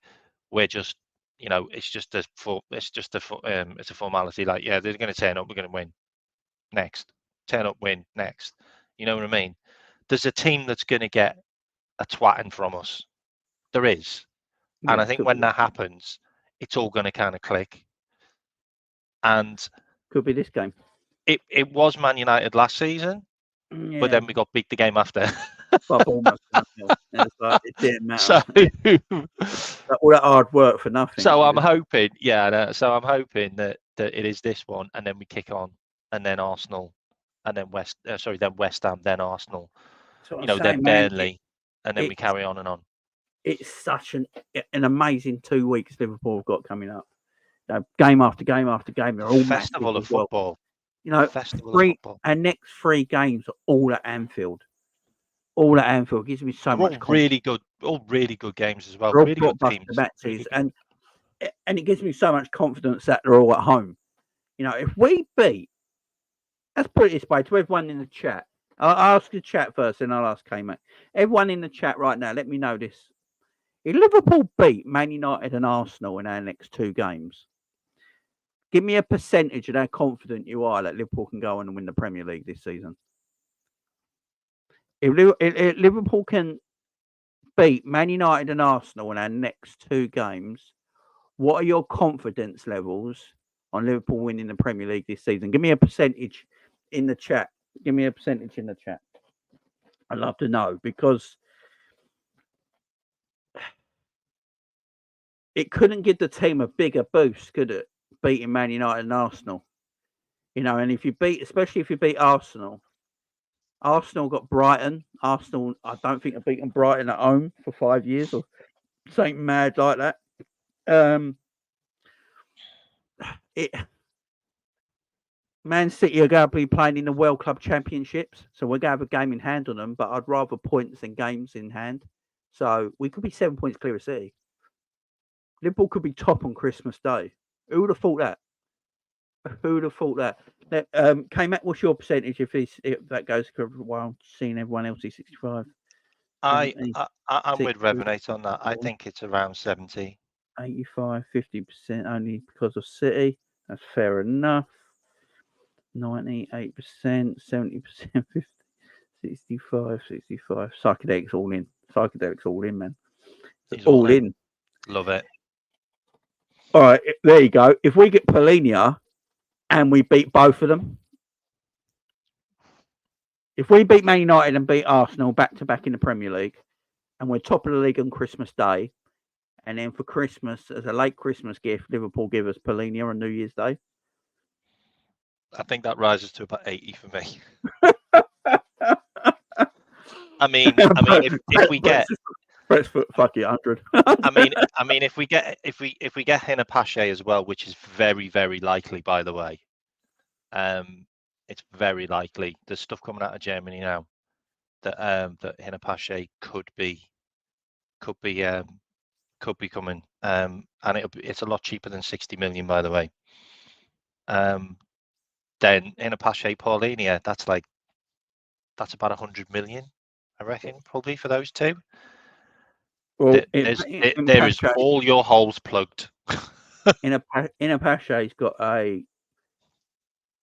we're just, it's a formality. Like, yeah, they're going to turn up, we're going to win. Next, turn up, win next. You know what I mean? There's a team that's going to get a twatting from us. There is. And I think when that happens, it's all going to kind of click. And could be this game. It was Man United last season, but then we got beat the game after. It didn't matter. So all that hard work for nothing. So I'm hoping, that it is this one, and then we kick on. And then Arsenal, and then West Ham, then Arsenal, then Burnley, and then we carry on and on. It's such an amazing 2 weeks Liverpool have got coming up. Game after game after game, they're all festival of football. Our next 3 games are all at Anfield. All at Anfield gives me so much confidence. All really good games as well. Really good teams. Matches, and it gives me so much confidence that they're all at home. If we beat. Let's put it this way to everyone in the chat. I'll ask the chat first, and I'll ask K-Mate. Everyone in the chat right now, let me know this. If Liverpool beat Man United and Arsenal in our next 2 games, give me a percentage of how confident you are that Liverpool can go on and win the Premier League this season. If Liverpool can beat Man United and Arsenal in our next 2 games, what are your confidence levels on Liverpool winning the Premier League this season? Give me a percentage in the chat. I'd love to know, because it couldn't give the team a bigger boost, could it? Beating Man United and Arsenal. And especially if you beat Arsenal. Arsenal got Brighton. Arsenal, I don't think have beaten Brighton at home for 5 years or something mad like that. Man City are going to be playing in the World Club Championships, so we're going to have a game in hand on them, but I'd rather points than games in hand. So we could be 7 points clear of City. Liverpool could be top on Christmas Day. Who would have thought that? K-Mac, what's your percentage if that goes while seeing everyone else is 65? I'm with Revenate on that. I think it's around 70. 85, 50% only because of City. That's fair enough. 98%, 70%, 50, 65. Psychedelics all in, man. It's all in. Love it. All right, there you go. If we get Polinia and we beat both of them, if we beat Man United and beat Arsenal back to back in the Premier League, and we're top of the league on Christmas Day, and then for Christmas, as a late Christmas gift, Liverpool give us Polinia on New Year's Day, I think that rises to about 80 for me. I mean, if we get, fuck it, 100. I mean, if we get Hinapache as well, which is very, very likely, by the way. It's very likely. There's stuff coming out of Germany now that Hinapache could be coming. And it's a lot cheaper than 60 million, by the way. then in a Pache Paulinia, that's about 100 million, I reckon, probably for those two. Well, there is all your holes plugged. in a Pache's got a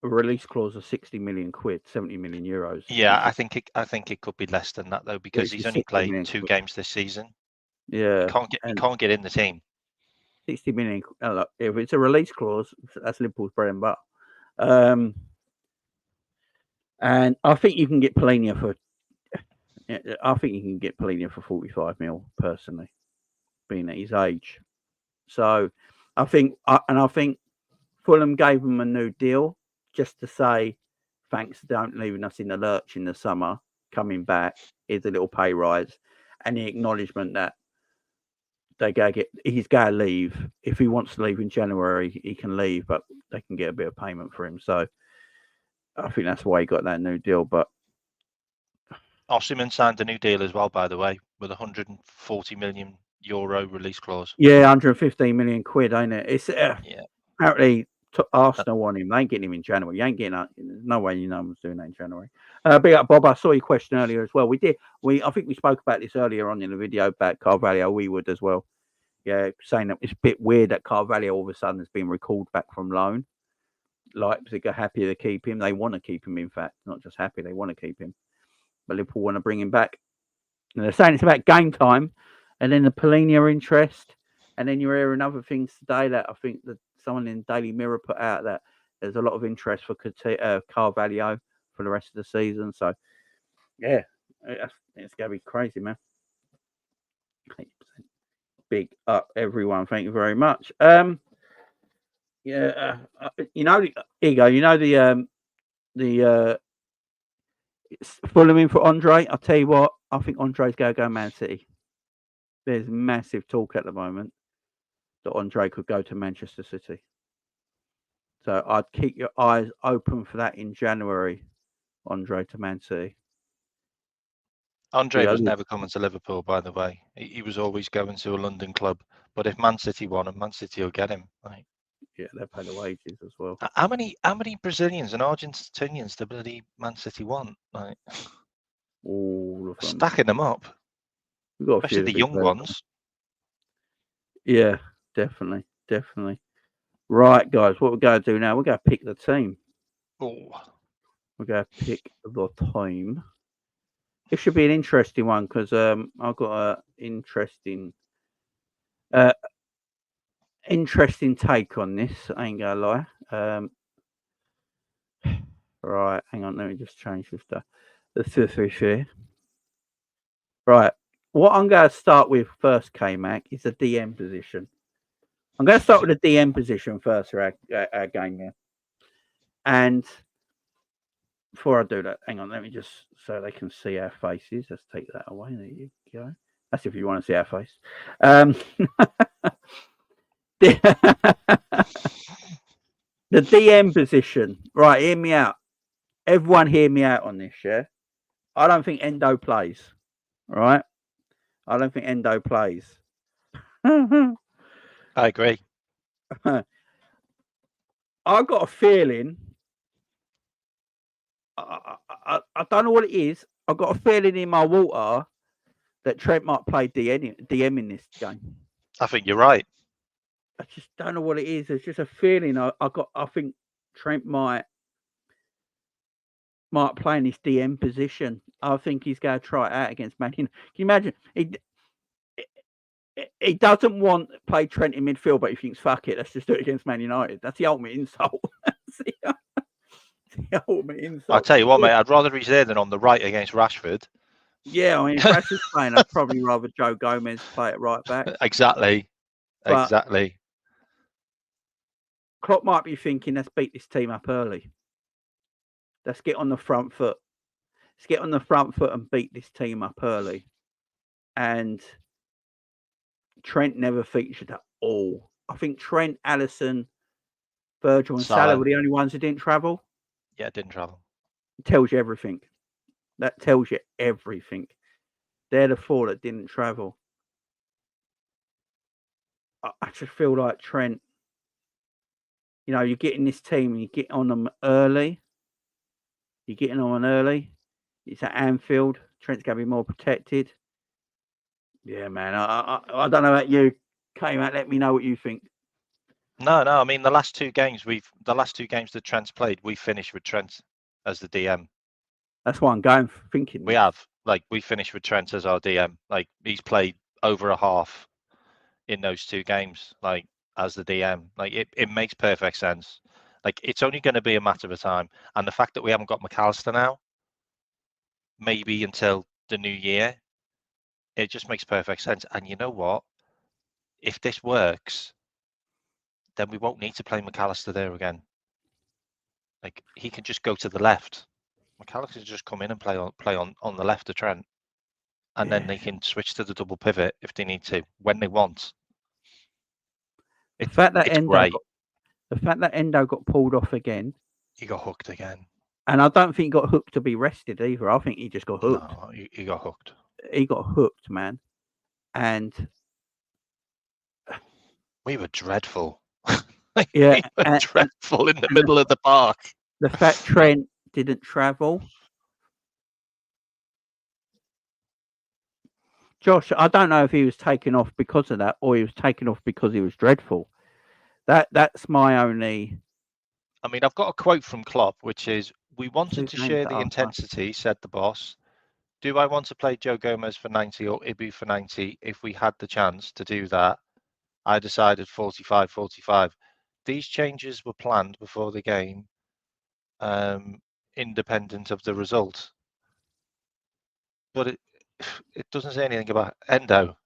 release clause of 60 million quid, 70 million euros. Yeah, I think it could be less than that though, because he's only played 2 games this season. Yeah, he can't get in the team. 60 million. Look, if it's a release clause, that's Liverpool's bread and butter. And I think you can get Paulinia for. I think you can get Paulinia for 45 mil personally, being at his age. So, I think Fulham gave him a new deal just to say, thanks, don't leaving us in the lurch in the summer. Coming back is a little pay rise, and the acknowledgement that he's got to leave. If he wants to leave in January, he can leave, but they can get a bit of payment for him. So, I think that's why he got that new deal. But Osimhen signed a new deal as well, by the way, with 140 million euro release clause. Yeah, 115 million quid, ain't it? It's apparently Arsenal want him. They ain't getting him in January. You ain't getting that. No way no one's doing that in January. Big up, Bob. I saw your question earlier as well. I think we spoke about this earlier on in the video about Carvalho. We would as well. Yeah, saying that it's a bit weird that Carvalho all of a sudden has been recalled back from loan. Leipzig are happy to keep him. They want to keep him, in fact. Not just happy, they want to keep him. But Liverpool want to bring him back. And they're saying it's about game time. And then the Paulinia interest. And then you're hearing other things today that I think that someone in Daily Mirror put out that there's a lot of interest for Carvalho for the rest of the season. So, yeah, it's going to be crazy, man. 8%. Big up, everyone. Thank you very much. Yeah, Ego, the Fulham in for Andre. I'll tell you what, I think Andre's going to go Man City. There's massive talk at the moment that Andre could go to Manchester City. So I'd keep your eyes open for that in January, Andre to Man City. Andre was never coming to Liverpool, by the way. He was always going to a London club. But if Man City want him, Man City will get him. Right? Yeah, they pay the wages as well. How many Brazilians and Argentinians do bloody Man City want? Like, all of them. Stacking them up. We've got especially the young ones. Yeah, definitely. Right, guys, what we're going to do now, we're going to pick the team. Oh. We're going to pick the team. It should be an interesting one because I've got an interesting take on this. I ain't going to lie. Right, hang on, let me just change this to the 3-3-3. Right, what I'm going to start with first, K-Mac, is the DM position. I'm going to start with the DM position first for our game here. And before I do that, hang on, let me just, so they can see our faces. Let's take that away. There you go. That's if you want to see our face. The DM position. Right, hear me out. Everyone hear me out on this, yeah? I don't think Endo plays. Right? I don't think Endo plays. I agree. I got a feeling. I don't know what it is. I got a feeling in my water that Trent might play DM in this game. I think you're right. I just don't know what it is. It's just a feeling I think Trent might play in his DM position. I think he's going to try it out against Man United. Can you imagine? He doesn't want to play Trent in midfield, but he thinks, fuck it, let's just do it against Man United. That's the ultimate insult. The ultimate insult. I'll tell you what, mate, I'd rather he's there than on the right against Rashford. Yeah, I mean, if Rashford's playing, I'd probably rather Joe Gomez play at right back. Exactly. Klopp might be thinking, let's beat this team up early. Let's get on the front foot. Let's get on the front foot and beat this team up early. And Trent never featured at all. I think Trent, Alisson, Virgil and Salah were the only ones who didn't travel. Yeah, didn't travel. It tells you everything. That tells you everything. They're the four that didn't travel. I just feel like Trent you're getting this team and you get on them early. You're getting on early. It's at Anfield. Trent's going to be more protected. Yeah, man. I don't know about you. Came out. Let me know what you think. No. I mean, the last two games that Trent's played, we finished with Trent as the DM. That's why I'm going thinking. We have. We finished with Trent as our DM. He's played over a half in those two games, as the DM. It makes perfect sense. It's only going to be a matter of time. And the fact that we haven't got McAllister now, maybe until the new year, it just makes perfect sense. And you know what? If this works, then we won't need to play McAllister there again. He can just go to the left. McAllister can just come in and play on the left of Trent. And then they can switch to the double pivot if they need to, when they want. The fact that Endo got pulled off again. He got hooked again. And I don't think he got hooked to be rested either. I think he just got hooked. No, he got hooked. He got hooked, man. And we were dreadful. Yeah, we were dreadful in the middle of the park. The fact Trent didn't travel. Josh, I don't know if he was taken off because of that or he was taken off because he was dreadful. That's my only... I mean, I've got a quote from Klopp, which is, "We wanted to share the intensity," said the boss. "Do I want to play Joe Gomez for 90 or Ibou for 90? If we had the chance to do that, I decided 45-45. These changes were planned before the game, independent of the result." But it doesn't say anything about Endo.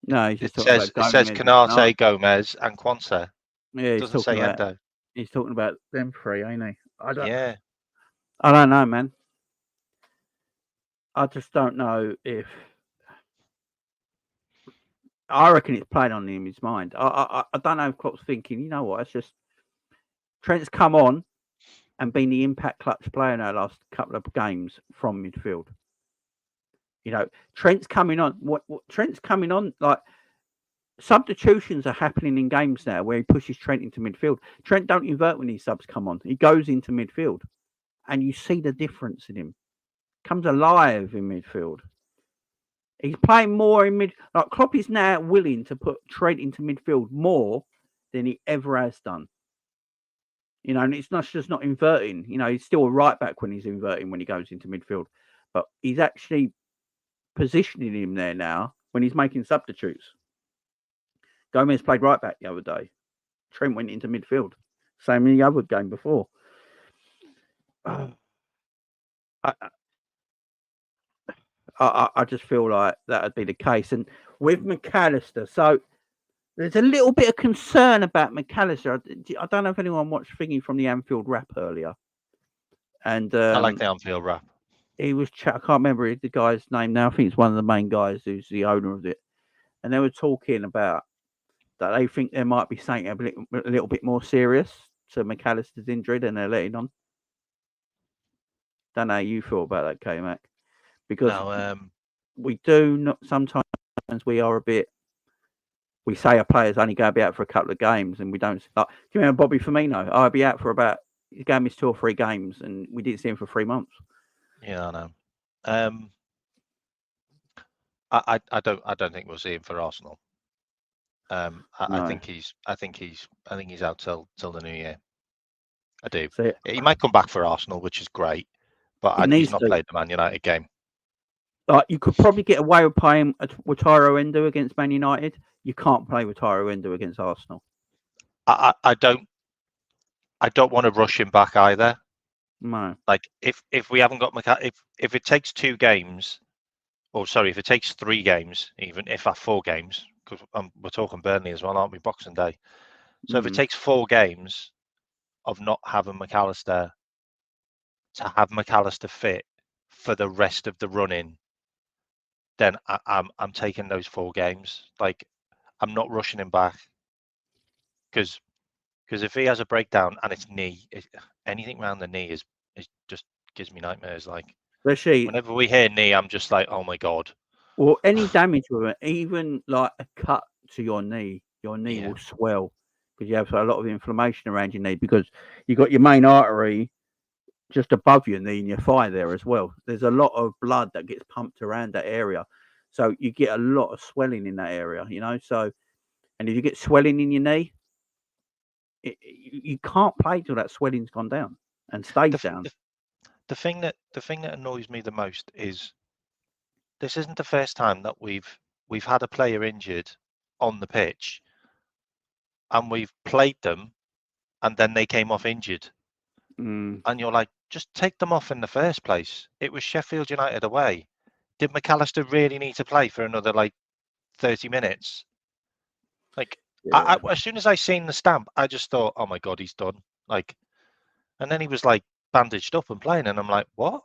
No, it says Konate, Gomez, and Quansah. Yeah, it doesn't say Endo. He's talking about them three, ain't he? I don't know, man. I just don't know if... I reckon it's playing on in his mind. I don't know if Klopp's thinking, you know what, it's just... Trent's come on and been the impact clutch player in our last couple of games from midfield. Trent's coming on. Trent's coming on, substitutions are happening in games now where he pushes Trent into midfield. Trent don't invert when these subs come on. He goes into midfield. And you see the difference in him. Comes alive in midfield. He's playing more in mid. Klopp is now willing to put Trent into midfield more than he ever has done. And it's not just not inverting. He's still a right back when he's inverting when he goes into midfield. But he's actually positioning him there now when he's making substitutes. Gomez played right back the other day. Trent went into midfield. Same in the other game before. I just feel like that would be the case. And with McAllister, so there's a little bit of concern about McAllister. I don't know if anyone watched Thingy from the Anfield Rap earlier. And I like the Anfield Rap. He was, I can't remember the guy's name now. I think it's one of the main guys who's the owner of it. And they were talking about that they think there might be something a little bit more serious to McAllister's injury than they're letting on. Don't know how you feel about that, K-Mac. Because we do not, sometimes we are a bit, we say a player's only going to be out for a couple of games and we don't, do you remember Bobby Firmino? I'll be out for about, he's going to miss 2 or 3 games and we didn't see him for 3 months. Yeah, I know. I don't think we'll see him for Arsenal. No. I think he's out till the new year. I do. So, he might come back for Arsenal, which is great, but he's not played the Man United game. You could probably get away with playing Wataru Endo against Man United. You can't play Wataru Endo against Arsenal. I don't want to rush him back either. No. If we haven't got if it takes 2 games, or sorry, if it takes 3 games, even if 4 games, because we're talking Burnley as well, aren't we? Boxing Day. So if it takes 4 games of not having McAllister to have McAllister fit for the rest of the run-in, then I'm taking those 4 games. I'm not rushing him back because if he has a breakdown and it's knee, anything around the knee is just gives me nightmares. Whenever we hear knee, I'm just like, oh my god. Or any damage with it, even a cut to your knee will swell. because you have a lot of inflammation around your knee because you've got your main artery just above your knee and your thigh there as well. There's a lot of blood that gets pumped around that area. So you get a lot of swelling in that area, So, and if you get swelling in your knee, you can't play till that swelling's gone down and stays down. The thing that annoys me the most is this isn't the first time that we've had a player injured on the pitch and we've played them and then they came off injured. And you're like, just take them off in the first place. It was Sheffield United away. Did McAllister really need to play for another 30 minutes? Yeah. As soon as I seen the stamp, I just thought, oh my God, he's done. And then he was bandaged up and playing, and I'm like, what?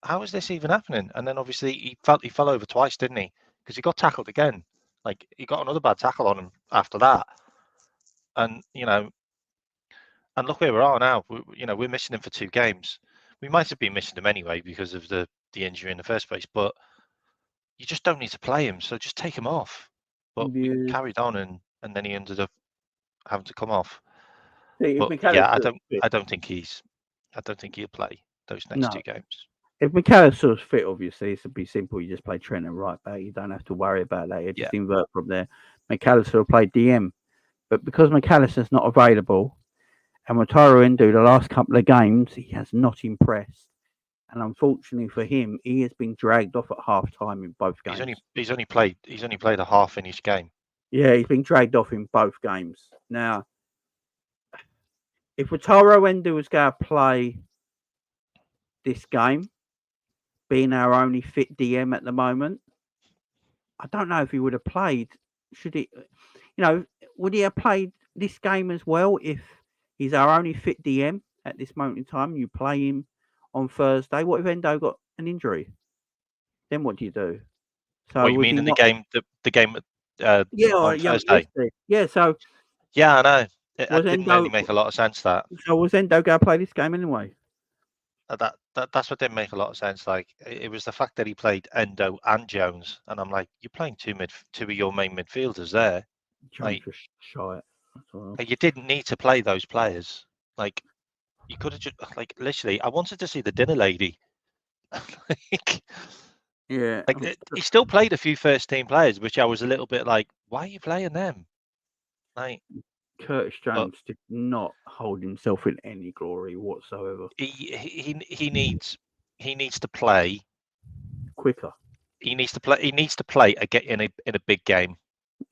How is this even happening? And then obviously he fell over twice, didn't he? Because he got tackled again. He got another bad tackle on him after that. And and look where we are now. We're missing him for 2 games. We might have been missing him anyway because of the injury in the first place, but you just don't need to play him, so just take him off. But we carried on, and then he ended up having to come off. But yeah, I don't think he'll play those next 2 games. If McAllister's fit, obviously, this would be simple. You just play Trent and right back. You don't have to worry about that. You just invert from there. McAllister will play DM. But because McAllister's not available, and Wataru Endo, the last couple of games, he has not impressed. And unfortunately for him, he has been dragged off at half time in both games. He's only played a half in each game. Yeah, he's been dragged off in both games. Now, if Wataru Endo was going to play this game, being our only fit DM at the moment, I don't know if he would have played. Should he, would he have played this game as well if he's our only fit DM at this moment in time? You play him on Thursday. What if Endo got an injury? Then what do you do? So what you mean in the game? The game on Thursday? Yeah. So yeah, I know. It didn't really make a lot of sense. That. So was Endo going to play this game anyway? That's what didn't make a lot of sense. It was the fact that he played Endo and Jones, and I'm like, you're playing two of your main midfielders there. You didn't need to play those players. You could have just literally. I wanted to see the dinner lady. Yeah. He still played a few first team players, which I was a little bit like, why are you playing them? Curtis Jones did not hold himself in any glory whatsoever. He needs to play quicker. He needs to play in a big game.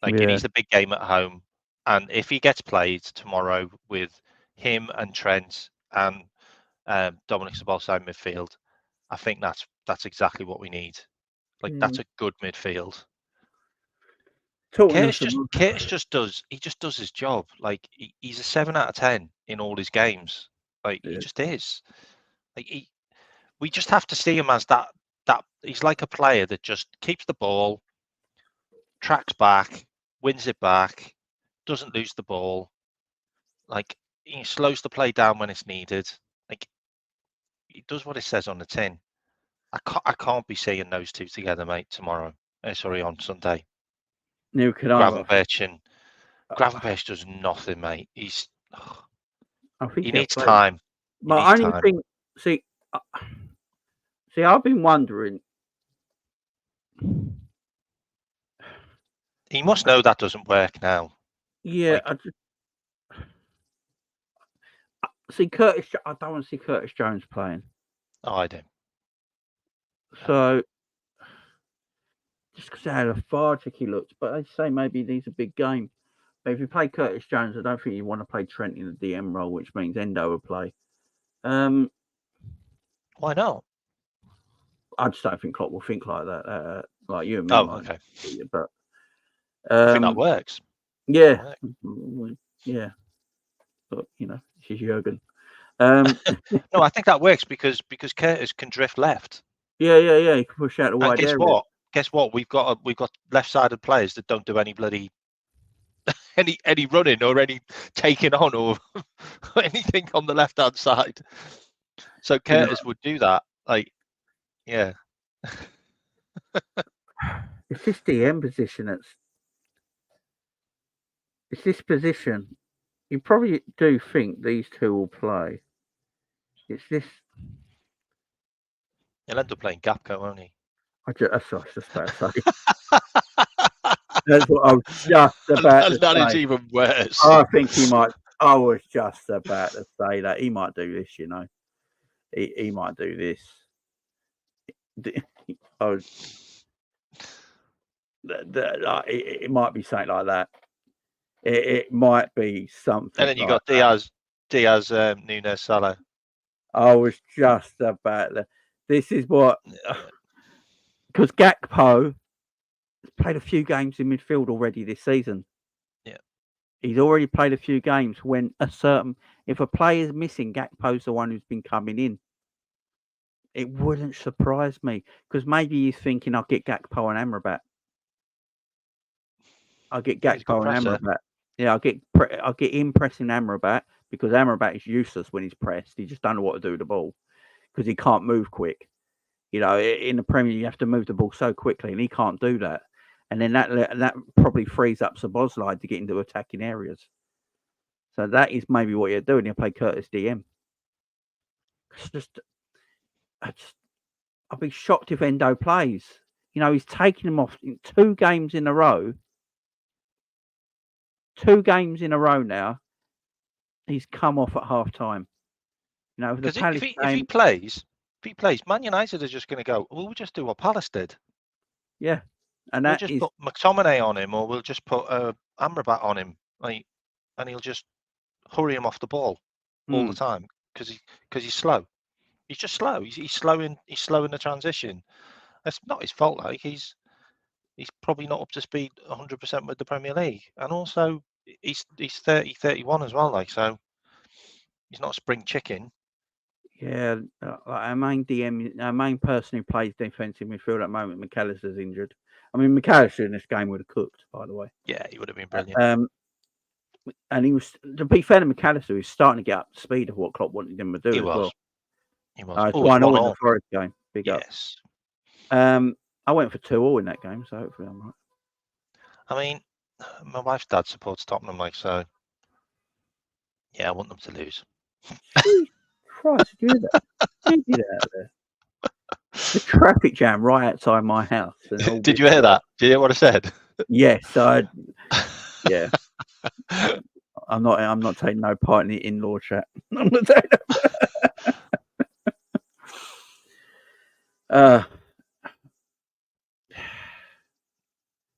He needs a big game at home, and if he gets played tomorrow with him and Trent and Dominic Szoboszlai midfield, I think that's exactly what we need. That's a good midfield. Curtis just does his job. He's a 7 out of 10 in all his games. He just is. We just have to see him as that. He's like a player that just keeps the ball, tracks back, wins it back, doesn't lose the ball. He slows the play down when it's needed. He does what it says on the tin. I can't be seeing those two together, mate. Tomorrow, on Sunday. Gravenberch does nothing, mate. He needs time. My only thing, see, I've been wondering. He must know that doesn't work now. Yeah, see Curtis. I don't want to see Curtis Jones playing. Oh, I do. So, just because how lethargic he looks, but I say maybe he's a big game. But if you play Curtis Jones, I don't think you want to play Trent in the DM role, which means Endo will play. Why not? I just don't think Klopp will think like that. Like you and me. Okay. But I think that works. Yeah. Yeah. But this is Jürgen. No, I think that works because Curtis can drift left. Yeah. He can push out the wide area. Guess what? We've got left-sided players that don't do any bloody any running or any taking on or anything on the left-hand side. So Curtis would do that. Yeah. It's this DM position that's It's this position. You probably do think these two will play. It's this. He'll end up playing Gapco, won't he? That's what I was just about to say. That's what I was just about to That say. is even worse. I think he might. I was just about to say that he might do this. You know, he might do this. It might be something like that. It might be something. And then you like got Diaz, Nunes, Salah. I was just about to. This is what, because Gakpo has played a few games in midfield already this season. Yeah, he's already played a few games. When if a player's missing, Gakpo's the one who's been coming in. It wouldn't surprise me, because maybe he's thinking, I'll get Gakpo and Amrabat. I'll get Gakpo and Amrabat. Yeah, I'll get him pressing Amrabat, because Amrabat is useless when he's pressed. He just don't know what to do with the ball, because he can't move quick. You know, in the Premier, you have to move the ball so quickly, and he can't do that. And then that probably frees up Szoboszlai to get into attacking areas. So that is maybe what you're doing. You play Curtis DM. I'll be shocked if Endo plays. You know, he's taking him off in 2 games in a row. 2 games in a row now. He's come off at half time. You know, because if he plays, Man United are just going to go, well, we'll just do what Palace did. Yeah. And we'll just put McTominay on him, or we'll just put Amrabat on him, and he'll just hurry him off the ball all the time, because he's slow. He's just slow. He's slow in the transition. That's not his fault. Like he's probably not up to speed 100% with the Premier League, and also he's 30, 31 as well. Like, so he's not a spring chicken. Yeah, our main person who plays defensive midfield at the moment, McAllister's injured. I mean, McAllister in this game would have cooked, by the way. Yeah, he would have been brilliant. And he was, to be fair to McAllister, he was starting to get up to speed of what Klopp wanted him to do. He was. In the Forest game. Yes. I went for 2-2 in that game, so hopefully I'm right. I mean, my wife's dad supports Tottenham, like, so yeah, I want them to lose. Christ, get it out of there. The traffic jam right outside my house. Did you hear that? Did you hear what I said? Yes, yeah. I'm not taking no part in the in-law chat. I'm not taking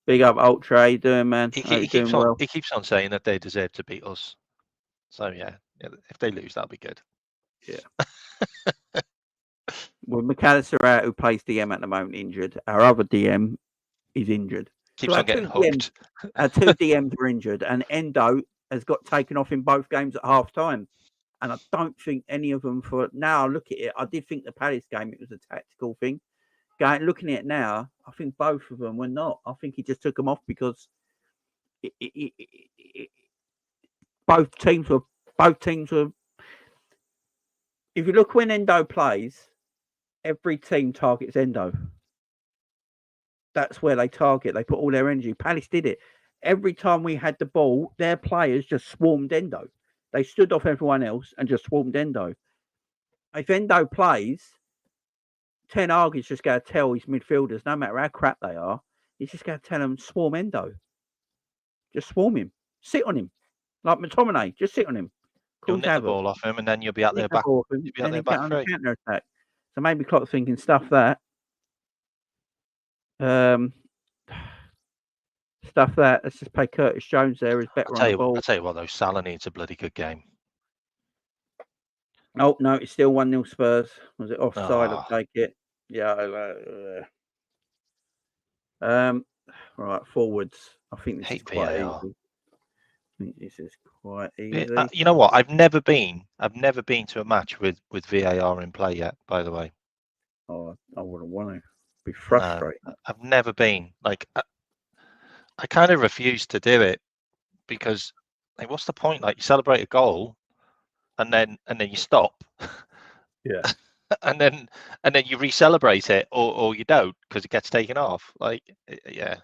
big up Ultra, how you doing, man? He keeps on saying that they deserve to beat us. So yeah, if they lose, that'll be good. Yeah. With McAllister out, who plays DM at the moment, injured. Our other DM is injured. Keeps on getting hooked. Our 2 DMs are injured, and Endo has got taken off in both games at half time. And I don't think any of them, for now I look at it, I did think the Palace game, it was a tactical thing. Looking at it now, I think both of them were not. I think he just took them off because both teams were. If you look when Endo plays, every team targets Endo. That's where they target. They put all their energy. Palace did it. Every time we had the ball, their players just swarmed Endo. They stood off everyone else and just swarmed Endo. If Endo plays, Ten Hag is just going to tell his midfielders, no matter how crap they are, he's just going to tell them, swarm Endo. Just swarm him. Sit on him. Like McTominay, just sit on him. You'll nick the ball off him, and then you'll be out there back. You'll be out there back three. Counter attack. So maybe Klopp thinking stuff that. Let's just play Curtis Jones there. Is better on the ball. I'll tell you what, though, Salah needs a bloody good game. Oh no, it's still 1-0 Spurs. Was it offside? I'll take it. Yeah. Right, forwards. I think this is quite easy. You know what? I've never been to a match with VAR in play yet. By the way. Oh, I wouldn't want to. Be frustrating. No, I've never been. Like, I kind of refuse to do it because, like, what's the point? Like, you celebrate a goal, and then you stop. Yeah. and then you re-celebrate it, or you don't because it gets taken off. Like, yeah,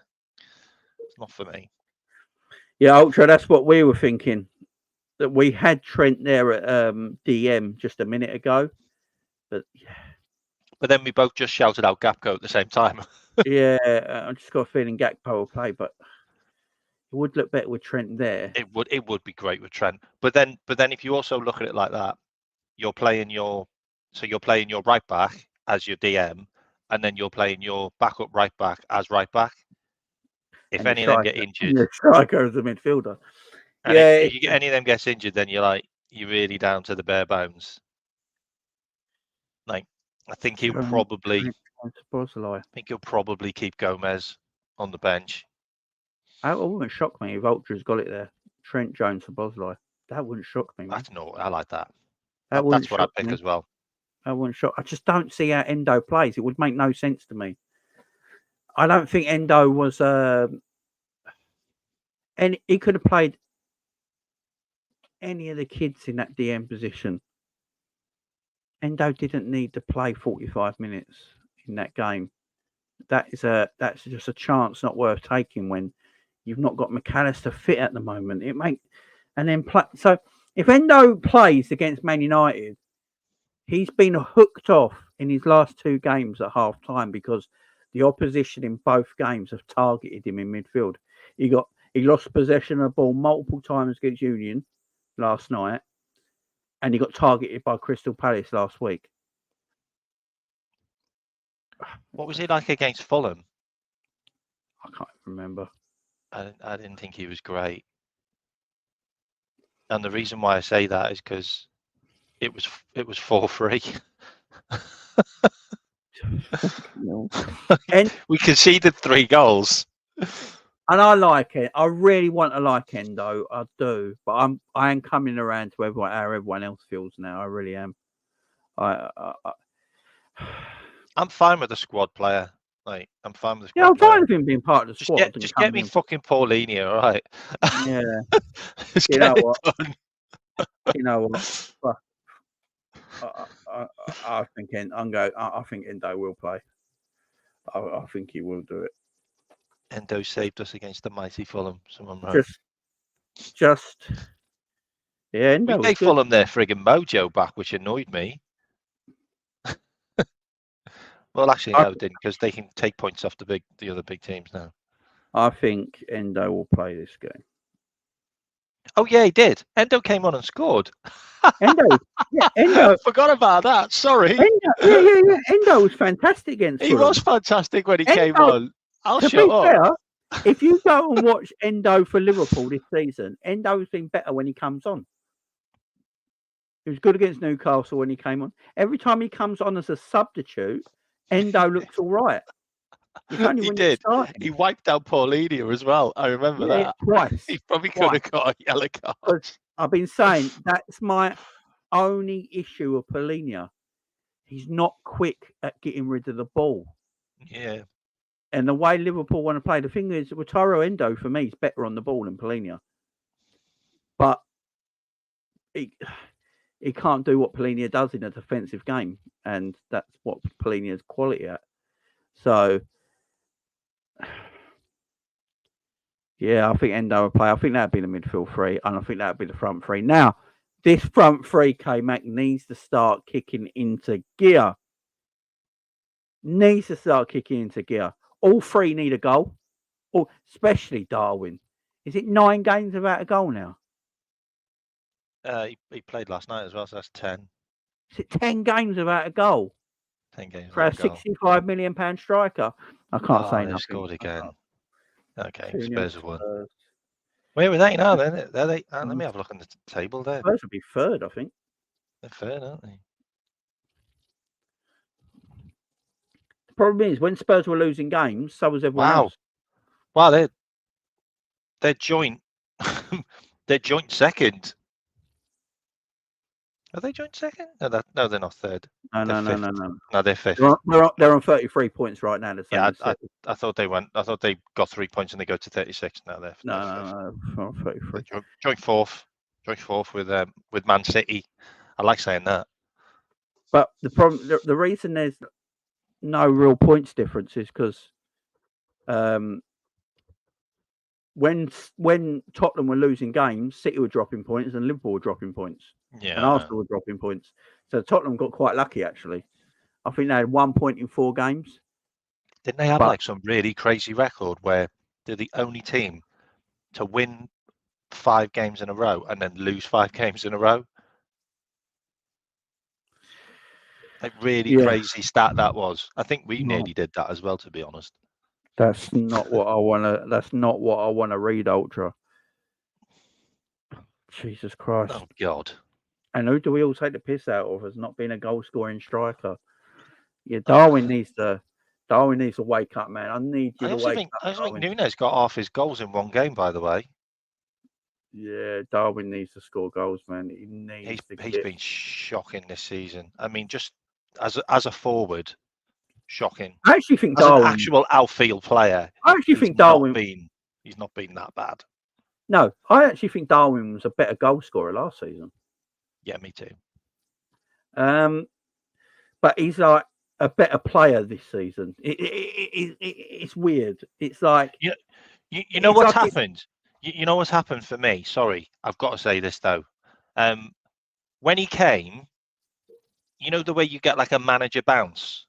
it's not for me. Yeah, Ultra, that's what we were thinking. That we had Trent there at DM just a minute ago. But then we both just shouted out Gapco at the same time. yeah, I just got a feeling Gakpo will play, but it would look better with Trent there. It would be great with Trent. But then if you also look at it like that, you're playing your right back as your DM, and then you're playing your backup right back as right back. If any of them get injured, the striker as a midfielder. and if you get any of them gets injured, then you're really down to the bare bones. Like, I think he'll probably keep Gomez on the bench. It wouldn't shock me if Ultra's got it there. Trent, Jones, and Bosley. That wouldn't shock me. That's I like that. That's what I'd pick as well. I wouldn't shock. I just don't see how Endo plays. It would make no sense to me. I don't think Endo was. And he could have played any of the kids in that DM position. Endo didn't need to play 45 minutes in that game. That's just a chance not worth taking when you've not got McAllister fit at the moment. So if Endo plays against Man United, he's been hooked off in his last 2 games at half time because the opposition in both games have targeted him in midfield. He lost possession of the ball multiple times against Union last night, and he got targeted by Crystal Palace last week. What was he like against Fulham? I can't remember. I didn't think he was great. And the reason why I say that is because it was 4-3. And we conceded 3 goals. And I like it. I really want to like Endo. I do, but I am coming around to how everyone else feels now. I really am. I'm fine with the squad player. I'm fine with the squad. Yeah, I'm fine with him being part of the squad. Just get me fucking Paulinho, all right? Yeah. You know what? You know what? I think Endo will play. I think he will do it. Endo saved us against the mighty Fulham. Someone wrote. Yeah, Endo we gave Fulham their frigging mojo back, which annoyed me. Well, actually, no, it didn't, because they can take points off the other big teams now. I think Endo will play this game. Oh yeah, he did. Endo came on and scored. Endo. Forgot about that. Sorry. Endo was fantastic against Fulham. He was fantastic when he came on. I'll shut up. Fair, if you go and watch Endo for Liverpool this season, Endo's been better when he comes on. He was good against Newcastle when he came on. Every time he comes on as a substitute, Endo looks all right. He did. He wiped out Paulinho as well. I remember that. Twice. He probably could have got a yellow card. I've been saying that's my only issue with Paulinho. He's not quick at getting rid of the ball. Yeah. And the way Liverpool want to play, the thing is, Wataru Endo for me is better on the ball than Paulinho. But he can't do what Paulinho does in a defensive game, and that's what Paulinho's quality at. So, yeah, I think Endo will play. I think that'd be the midfield 3, and I think that'd be the front 3. Now, this front 3, K-Mac, needs to start kicking into gear. All 3 need a goal, especially Darwin. Is it 9 games without a goal now? He played last night as well, so that's 10. Is it 10 games without a goal? 10 games for a £65 million striker. I can't say nothing. They scored again. Okay, Spurs have won. Where were they now then? Let me have a look on the table there. Spurs will be 3rd, I think. They're 3rd, aren't they? The problem is when Spurs were losing games, so was everyone else. Wow, they're joint. They're joint 2nd. Are they joint 2nd? No, they're not 3rd. No. No, they're 5th. They're on 33 points right now. Yeah, I thought they went. I thought they got 3 points and they go to 36. Now they're no, 33. Joint 4th. Joint 4th with Man City. I like saying that. But the problem, the reason there's no real points difference is because when Tottenham were losing games, City were dropping points and Liverpool were dropping points. Yeah, and Arsenal were dropping points. So Tottenham got quite lucky, actually. I think they had 1 point in 4 games. Didn't they have like some really crazy record where they're the only team to win 5 games in a row and then lose 5 games in a row? Like really crazy stat that was. I think we nearly did that as well, to be honest. That's not what I wanna. That's not what I wanna read, Ultra. Jesus Christ! Oh God! And who do we all take the piss out of as not being a goal scoring striker? Yeah, Darwin needs to wake up, man. I need you to wake up. I think Núñez got half his goals in one game, by the way. Yeah, Darwin needs to score goals, man. He needs to. He's been shocking this season. I mean, just as a forward, shocking. I actually think as Darwin, an actual outfield player, I actually think Darwin. He's not been that bad. No, I actually think Darwin was a better goal scorer last season. Yeah, me too. But he's like a better player this season. It's weird. It's like you know what's happened. You know what's happened for me. Sorry, I've got to say this though. When he came, you know the way you get like a manager bounce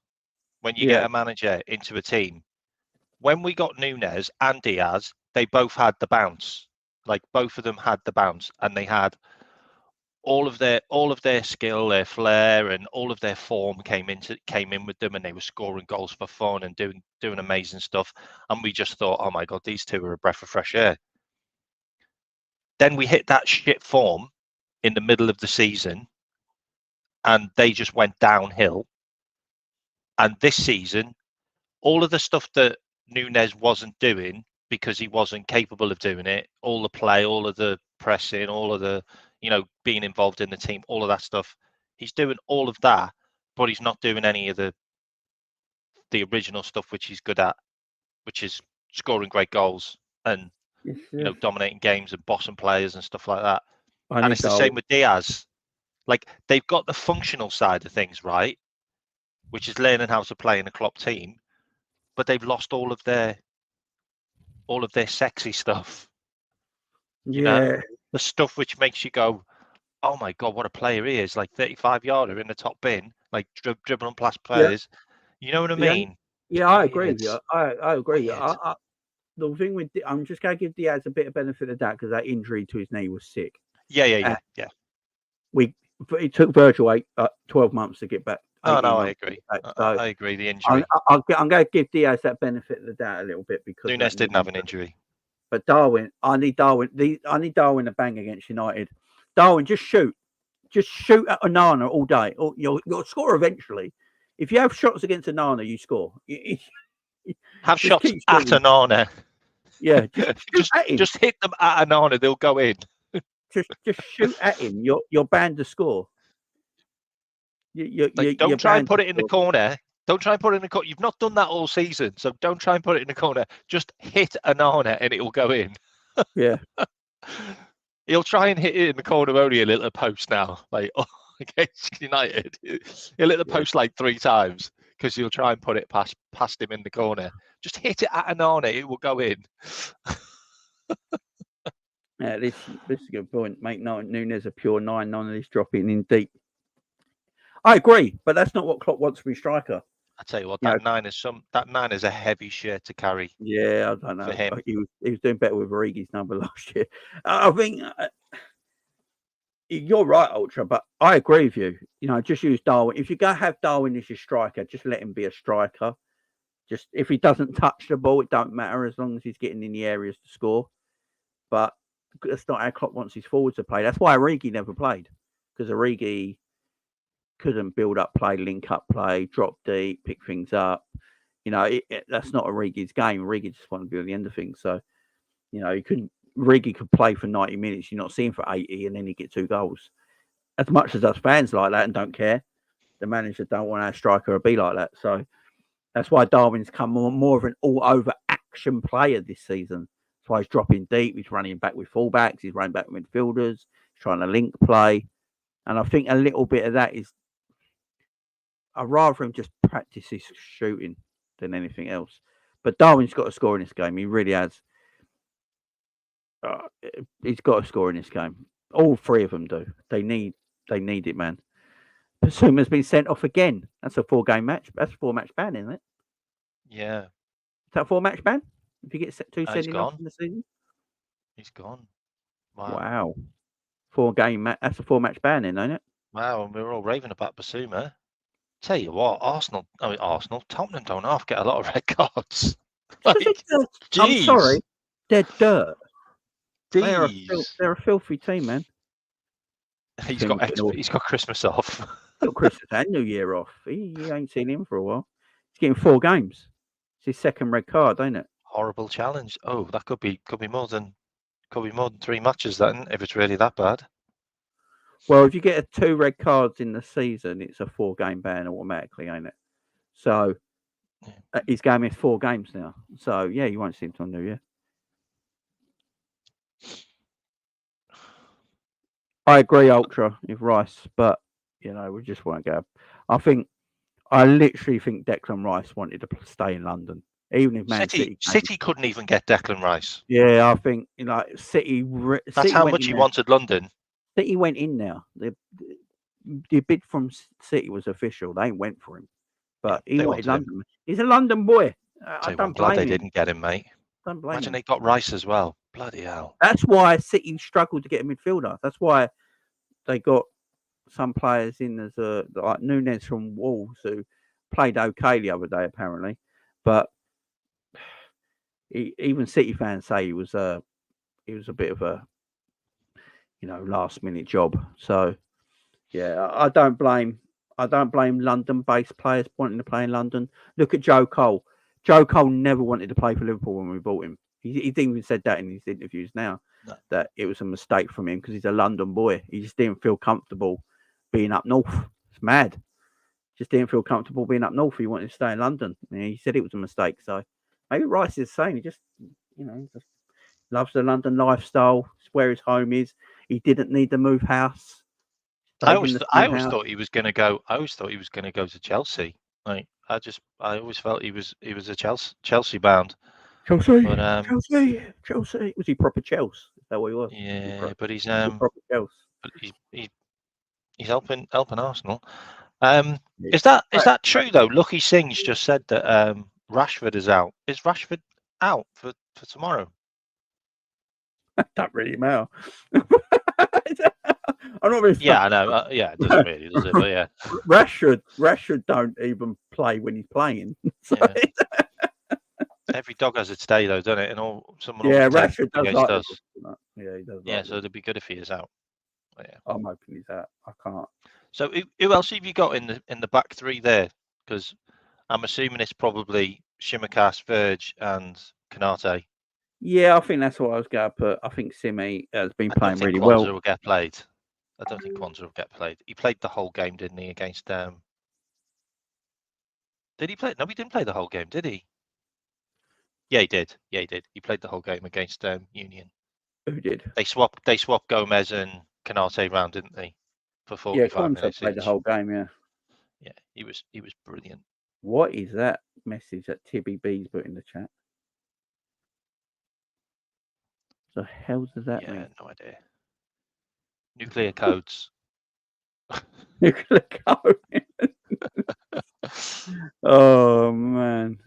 when you get a manager into a team. When we got Núñez and Diaz, they both had the bounce. Like both of them had the bounce, and they had all of their skill, their flair, and all of their form came in with them, and they were scoring goals for fun and doing amazing stuff. And we just thought, oh my God, these two are a breath of fresh air. Then we hit that shit form in the middle of the season, and they just went downhill. And this season, all of the stuff that Núñez wasn't doing because he wasn't capable of doing it, all the play, all of the pressing, all of the, being involved in the team, all of that stuff, he's doing all of that, but he's not doing any of the original stuff which he's good at, which is scoring great goals and dominating games and bossing players and stuff like that. And it's the same with Diaz. Like, they've got the functional side of things right, which is learning how to play in a Klopp team, but they've lost all of their sexy stuff. You know, the stuff which makes you go, oh my God, what a player he is! Like 35-yarder in the top bin, like dribbling past players. You know what I mean? Yeah, I agree with you. I agree. The thing with I'm just going to give Diaz a bit of benefit of that because that injury to his knee was sick. Yeah. It took Virgil 12 months to get back. No, I agree. I agree. The injury. I'm going to give Diaz that benefit of the doubt a little bit because Núñez didn't have an injury. But Darwin, I need Darwin to bang against United. Darwin, just shoot at Onana all day. Or you'll score eventually. If you have shots against Onana, you score. Have shots at Onana. Yeah, just hit them at Onana. They'll go in. just shoot at him. You're bound to score. Don't try and put it in the corner. Don't try and put it in the corner. You've not done that all season, so don't try and put it in the corner. Just hit Onana and it will go in. Yeah. He'll try and hit it in the corner only a little post now, like against United. He'll hit the post like 3 times because he'll try and put it past him in the corner. Just hit it at Onana, it will go in. Yeah, this is a good point. Make Núñez a pure 9, none of this dropping in deep. I agree, but that's not what Klopp wants from his striker. I tell you what, that 9 is a heavy shirt to carry. Yeah, I don't know. For him. He was doing better with Origi's number last year. I think you're right, Ultra, but I agree with you. Just use Darwin. If you're going to have Darwin as your striker, just let him be a striker. Just if he doesn't touch the ball, it don't matter as long as he's getting in the areas to score. But that's not how Klopp wants his forwards to play. That's why Origi never played, because Origi couldn't build up play, link up play, drop deep, pick things up. That's not Origi's game. Origi just wanted to be on the end of things. So, Origi could play for 90 minutes. You're not seeing for 80 and then he get 2 goals. As much as us fans like that and don't care, the manager don't want our striker to be like that. So that's why Darwin's come more of an all-over action player this season. That's why he's dropping deep. He's running back with fullbacks. He's running back with midfielders. He's trying to link play. And I think a little bit of that is I'd rather him just practice his shooting than anything else. But Darwin's got to score in this game. He really has. He's got to score in this game. All three of them do. They need it, man. Basuma's been sent off again. That's a 4-game match. That's a 4-match ban, isn't it? Yeah. Is that a 4-match ban? If you get 2 He's sending off gone. in the season? He's gone. Wow. Wow. 4-game match. That's a 4-match ban, then, ain't it? Wow, and we were all raving about Basuma. Tell you what, Tottenham don't half get a lot of red cards. Like, I'm sorry, they're dirt. They're Jeez. a filthy team, man. He's got Christmas off. Got Christmas and New Year off. He ain't seen him for a while. He's getting 4 games. It's his second red card, ain't it? Horrible challenge. Oh, that could be more than 3 matches then, if it's really that bad. Well, if you get 2 red cards in the season, it's a 4-game ban automatically, ain't it? So he's going with 4 games now. So yeah, you won't see him till New Year. I agree, Ultra, with Rice, but we just won't go. I literally think Declan Rice wanted to stay in London, even if Man City couldn't even get Declan Rice. Yeah, I think City. That's how much he wanted London. City went in now. The bid from City was official. They went for him, but he wanted London. Him. He's a London boy. I don't blame him. They didn't get him, mate. Don't blame Imagine him. they got Rice as well. Bloody hell. That's why City struggled to get a midfielder. That's why they got some players in as like Núñez from Wolves, who played okay the other day apparently, but even City fans say he was a bit of a last minute job. So yeah, I don't blame London-based players wanting to play in London. Look at Joe Cole. Joe Cole never wanted to play for Liverpool when we bought him. He even said that in his interviews now, that it was a mistake from him because he's a London boy. He just didn't feel comfortable being up north. It's mad. Just didn't feel comfortable being up north. He wanted to stay in London. And he said it was a mistake. So maybe Rice is saying he just, just loves the London lifestyle. It's where his home is. He didn't need to move house. I always thought he was going to go. I always thought he was going to go to Chelsea. Like I always felt he was a Chelsea bound. Chelsea, but, Chelsea. Was he proper Chelsea? Is that what he was? Yeah, but he's proper Chelsea. But he's helping Arsenal. Is that true though? Lucky Singh's just said that Rashford is out. Is Rashford out for tomorrow? Don't really matter. I'm not really. Yeah, I know. Yeah, it doesn't really, does it? But yeah, Rashford don't even play when he's playing. So yeah. Every dog has its day, though, doesn't it? And Rashford does. Yeah, he does. Yeah, so it'd be good if he is out. But yeah, I'm hoping he's out. I can't. So who else have you got in the back three there? Because I'm assuming it's probably Shimikas, Verge, and Konate. Yeah, I think that's what I was going to put. I think Simi has been playing really well. Will get played. I don't think Kwanzaa will get played. He played the whole game, didn't he? Against Did he play? No, he didn't play the whole game, did he? Yeah, he did. Yeah, he did. He played the whole game against Union. Who did? They swapped Gomez and Konate round, didn't they? For 45 minutes. Played the whole game. Yeah. Yeah, he was brilliant. What is that message that Tibby B's put in the chat? The hell does that mean? No idea. Nuclear codes. Nuclear code. Oh man,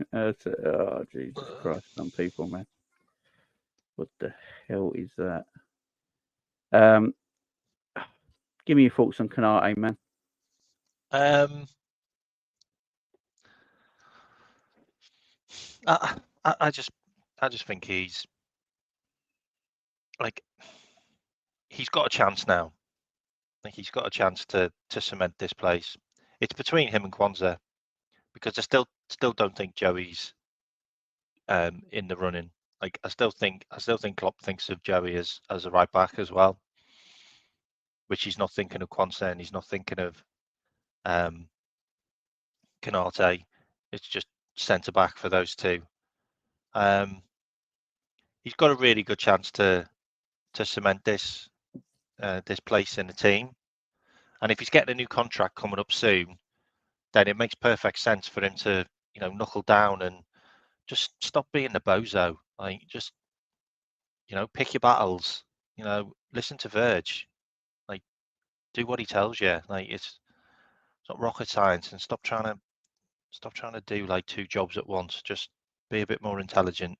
Jesus Christ! Some people, man. What the hell is that? Give me your thoughts on Konate, man. I just think he's got a chance now. Like he's got a chance to cement this place. It's between him and Kwanzaa, because I still don't think Joey's in the running. Like I still think Klopp thinks of Joey as a right back as well, which he's not thinking of Kwanzaa, and he's not thinking of Konate. It's just centre back for those two. He's got a really good chance to cement this place in the team, and if he's getting a new contract coming up soon, then it makes perfect sense for him to knuckle down and just stop being the bozo. Like just pick your battles. Listen to Verge. Like, do what he tells you. Like, it's not rocket science, and stop trying to do like two jobs at once. Just be a bit more intelligent.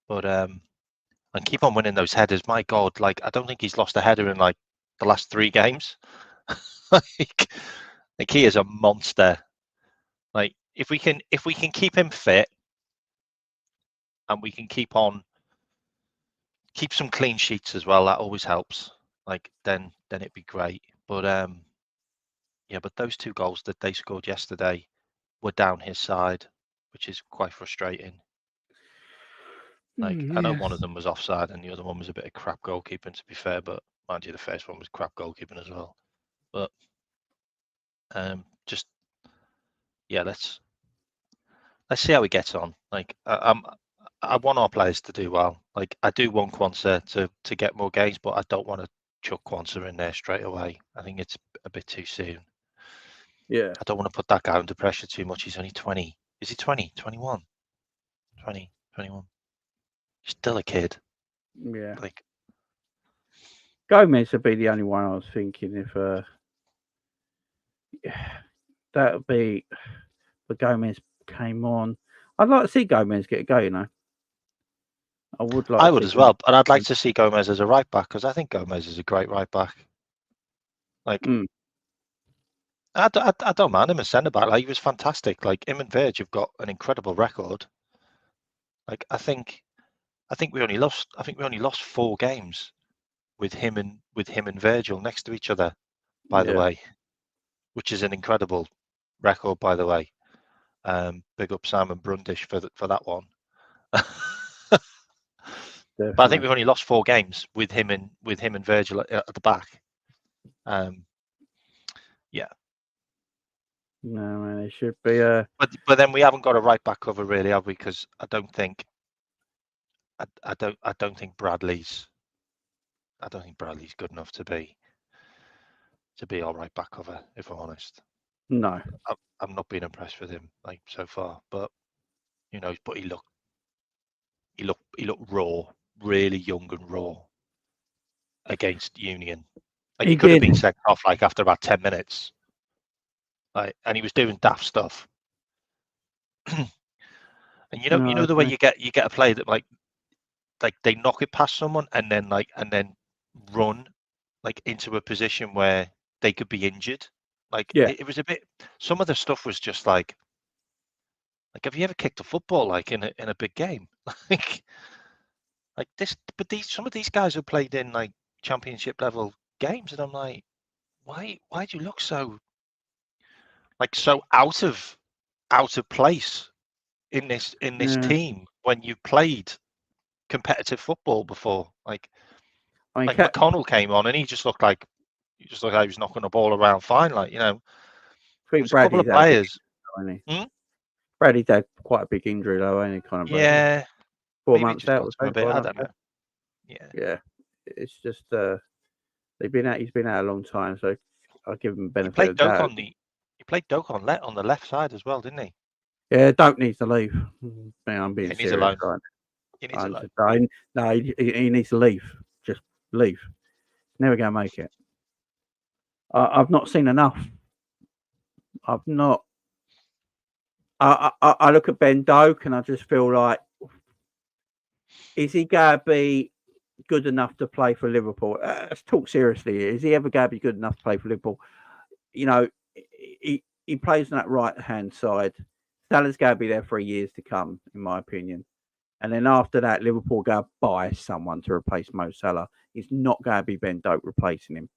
But and keep on winning those headers. My God, like I don't think he's lost a header in like the last 3 games. like he is a monster. Like if we can keep him fit and we can keep some clean sheets as well, that always helps. Like then it'd be great. But but those 2 goals that they scored yesterday were down his side, which is quite frustrating. Like I know one of them was offside and the other one was a bit of crap goalkeeping, to be fair, but mind you, the first one was crap goalkeeping as well. But just let's see how he gets on. Like I want our players to do well. Like I do want Kwanzaa to get more games, but I don't want to chuck Kwanzaa in there straight away. I think it's a bit too soon. Yeah. I don't want to put that guy under pressure too much. He's only 20. Is he 20? 21? 20, 21. He's still a kid. Yeah. Like Gomez would be the only one I was thinking if that would be if Gomez came on. I'd like to see Gomez get a go, I would like. I would as well, but I'd like to see Gomez as a right back because I think Gomez is a great right back. Like I don't mind him as centre back. Like he was fantastic. Like him and Verge have got an incredible record. Like I think we only lost 4 games with him and Virgil next to each other, by the way, which is an incredible record, by the way. Big up Simon Brundish for that one. But I think we've only lost 4 games with him and Virgil at the back. Yeah. No, man, it should be But then we haven't got a right back cover really, have we? Because I don't think Bradley's good enough to be our right back cover, if I'm honest. No. I'm not being impressed with him like so far, but but he looked raw, really young and raw against Union. Like he could have been sent off like after about 10 minutes. Like, and he was doing daft stuff. And you know the way you get a play that like they knock it past someone and then run like into a position where they could be injured. Like it was a bit. Some of the stuff was just like have you ever kicked a football like in a big game? like this, but some of these guys have played in like championship level games, and I'm like, why do you look so out of place in this team when you played competitive football before? Like McConnell came on and he just looked like he was knocking the ball around fine. Like I think a couple of players. Bradley's had quite a big injury though, ain't he? Kind of. Yeah. 4 months out. I don't know. Yeah. It's just he's been out a long time, so I'll give him benefit of doubt. He played Doak on the left side as well, didn't he? Yeah, Doak needs to leave. I'm being serious. Alone. He needs alone. No, he needs to leave. Just leave. Never gonna make it. I've not seen enough. I've not. I look at Ben Doak and I just feel like, is he gonna be good enough to play for Liverpool? Let's talk seriously. Is he ever going to be good enough to play for Liverpool? He plays on that right hand side. Salah's going to be there for years to come, in my opinion. And then after that, Liverpool go buy someone to replace Mo Salah. It's not going to be Ben Doak replacing him.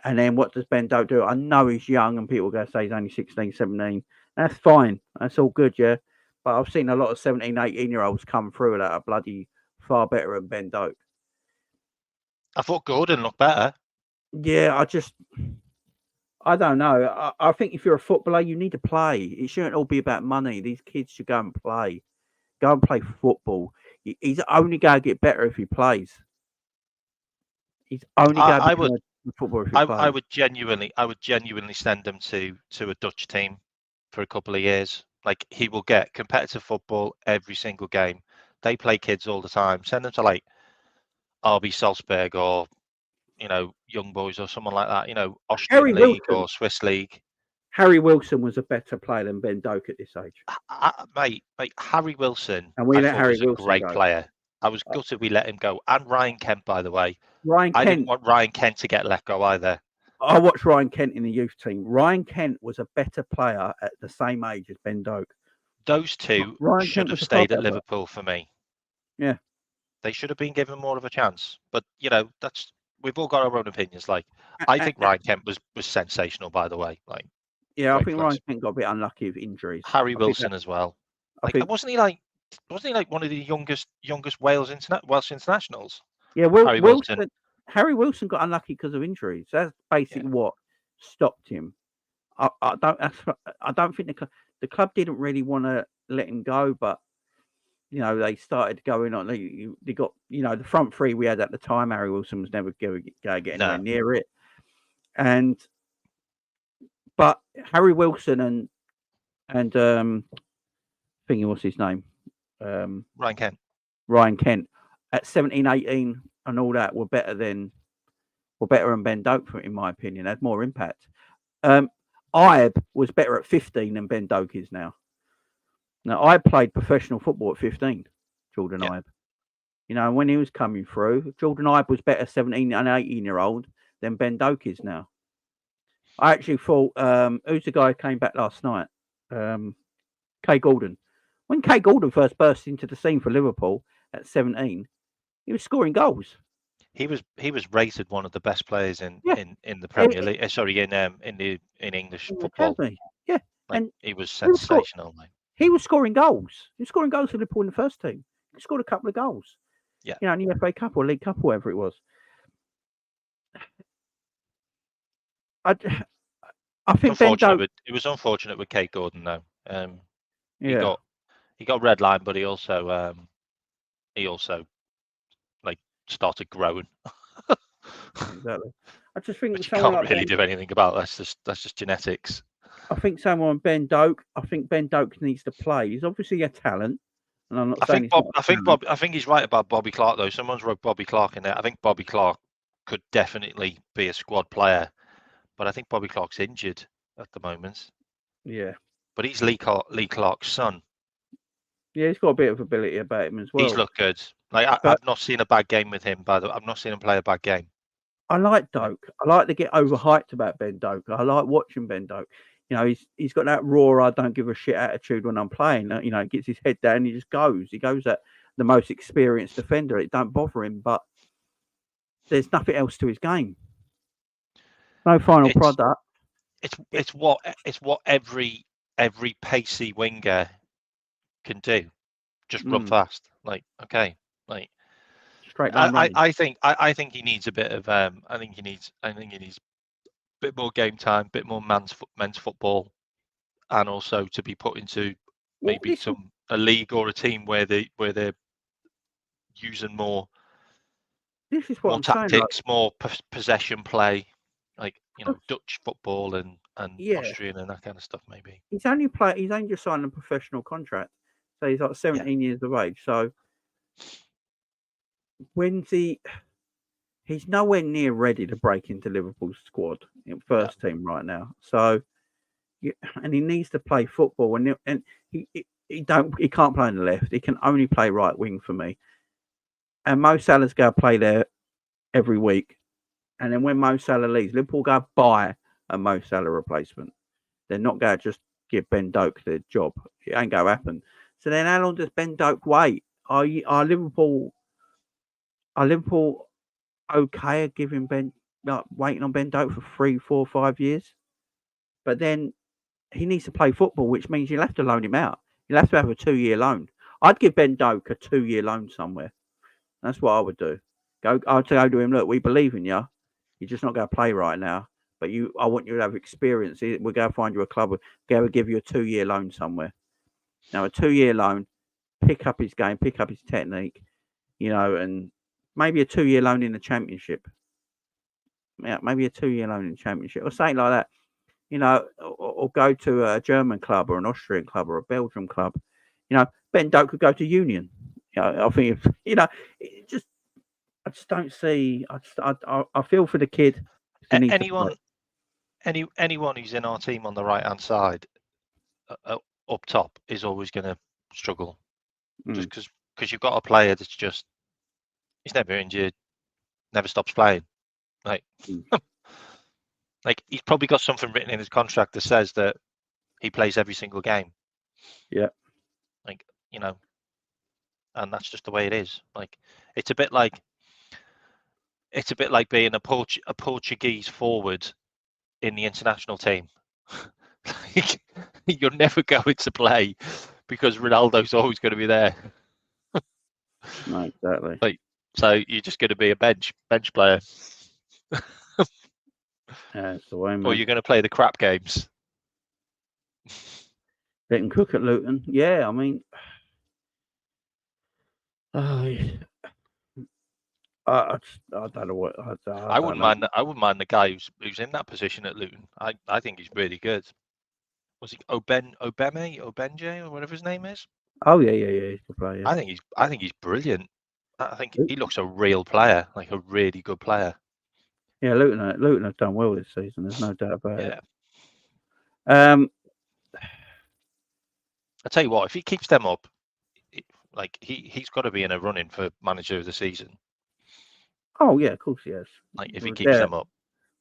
And then what does Ben Doak do? I know he's young and people are going to say he's only 16, 17. That's fine. That's all good, yeah. But I've seen a lot of 17, 18-year-olds come through that are bloody far better than Ben Doak. I thought Gordon looked better. Yeah, I don't know. I think if you're a footballer, you need to play. It shouldn't all be about money. These kids should go and play. Go and play football. He's only going to get better if he plays. He's only going to be football if he plays. I would genuinely send him to a Dutch team for a couple of years. Like he will get competitive football every single game. They play kids all the time. Send them to like RB Salzburg or Young Boys or someone like that. Austrian Harry League Wilson. or Swiss League. Harry Wilson was a better player than Ben Doak at this age. Mate, Harry Wilson. And we I let thought Harry was a Wilson great go. player. I was gutted we let him go. And Ryan Kent, by the way. Ryan I Kent. didn't want Ryan Kent to get let go either. I watched Ryan Kent in the youth team. Ryan Kent was a better player at the same age as Ben Doak. Those two should have stayed at Liverpool for me. Yeah. They should have been given more of a chance. But, we've all got our own opinions. Like, I think Ryan Kent was sensational, by the way. Like, yeah, I think Ryan Kent got a bit unlucky with injuries. Harry Wilson as well. Like, wasn't he like one of the youngest Welsh internationals? Yeah, Harry Wilson got unlucky because of injuries. That's basically what stopped him. I don't think the club didn't really want to let him go, but they started going on. They got the front three we had at the time. Harry Wilson was never going to get anywhere near it, but Harry Wilson and thingy, what's his name? Ryan Kent at 17, 18 and all that were better than Ben Doak, in my opinion. Had more impact. Ibe was better at 15 than Ben Doak is now. Now, I played professional football at 15, Jordan Ibe. When he was coming through, Jordan Ibe was better 17 and 18-year-old than Ben Doak is now. I actually thought, who's the guy who came back last night? Kay Gordon. When Kay Gordon first burst into the scene for Liverpool at 17, he was scoring goals. He was rated one of the best players in the Premier League. In English football. Yeah, and he was sensational. He was scoring goals. He was scoring goals for Liverpool in the first team. He scored a couple of goals. Yeah, in the FA Cup or League Cup, or whatever it was. I think it was unfortunate with Kate Gordon though. He got red line, but he also like started growing. Exactly. I just think you can't really do anything about. That's just genetics. I think someone Ben Doak. I think Ben Doak needs to play. He's obviously a talent, and I'm not saying. I think he's right about Bobby Clark though. Someone's wrote Bobby Clark in there. I think Bobby Clark could definitely be a squad player, but I think Bobby Clark's injured at the moment. Yeah, but he's Lee Clark's son. Yeah, he's got a bit of ability about him as well. He's looked good. Like I've not seen a bad game with him. I've not seen him play a bad game. I like Doak. I like to get overhyped about Ben Doak. I like watching Ben Doak. He's got that raw, I don't give a shit attitude when I'm playing. He gets his head down, he just goes. He goes at the most experienced defender. It don't bother him, but there's nothing else to his game. No final product. It's what every pacey winger can do. Just run fast. Like, okay. Like straight line running. I think he needs a bit of I think he needs a bit more game time, bit more men's football, and also to be put into maybe a league or a team where they're using more. This is what more I'm tactics, saying, more possession play, like Dutch football and Austrian and that kind of stuff. Maybe he's only just signed a professional contract, so he's like 17 years of age. So he's nowhere near ready to break into Liverpool's squad in first team right now. So, and he needs to play football, and he can't play on the left. He can only play right wing for me. And Mo Salah's going to play there every week. And then when Mo Salah leaves, Liverpool go buy a Mo Salah replacement. They're not going to just give Ben Doak the job. It ain't going to happen. So then how long does Ben Doak wait? Are Liverpool okay at giving waiting on Ben Doak for 3, 4, 5 years? But then he needs to play football, which means you'll have to loan him out. You'll have to have a 2-year loan. I'd give Ben Doak a 2-year loan somewhere. That's what I would do. I'd go to him, look, we believe in you. You're just not going to play right now. But I want you to have experience. We're going to find you a club. We're going to give you a 2-year loan somewhere. Now, a 2-year loan, pick up his game, pick up his technique, and maybe a 2-year loan in the Championship. Yeah, maybe a 2-year loan in the Championship or something like that. Or go to a German club or an Austrian club or a Belgium club. Ben Doak could go to Union. I think if it just I just don't see. I feel for the kid. He needs to play. Anyone who's in our team on the right hand side up top is always going to struggle, just because you've got a player that's just he's never injured, never stops playing. Like like he's probably got something written in his contract that says that he plays every single game. Yeah. Like, and that's just the way it is. Like it's a bit like being a Portuguese forward in the international team. Like, you're never going to play because Ronaldo's always going to be there. No, exactly. Like, so you're just going to be a bench player. Yeah, it's the way, man. Or you're going to play the crap games. They can cook at Luton. Yeah, I mean, I don't know what I wouldn't mind. I wouldn't mind the guy who's in that position at Luton. I think he's really good. Was he Obenge, or whatever his name is? Oh yeah, he's a player. Yeah. I think he's brilliant. I think he looks a real player, like a really good player. Yeah, Luton have done well this season. There's no doubt about it. I tell you what, if he keeps them up, he's got to be in a running for manager of the season. Oh yeah, of course he has. Like if he keeps them up,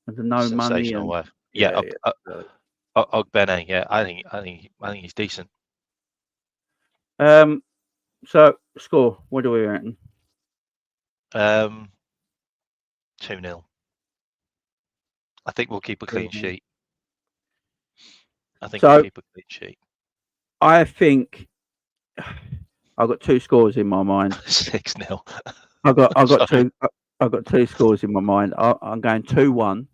with no money and Ogbene, yeah, I think he's decent. So score, what do we reckon? 2-0. I think we'll keep a clean sheet. We'll keep a clean sheet. I think I've got two scores in my mind. 6-0. I've got two scores in my mind. I'm going 2-1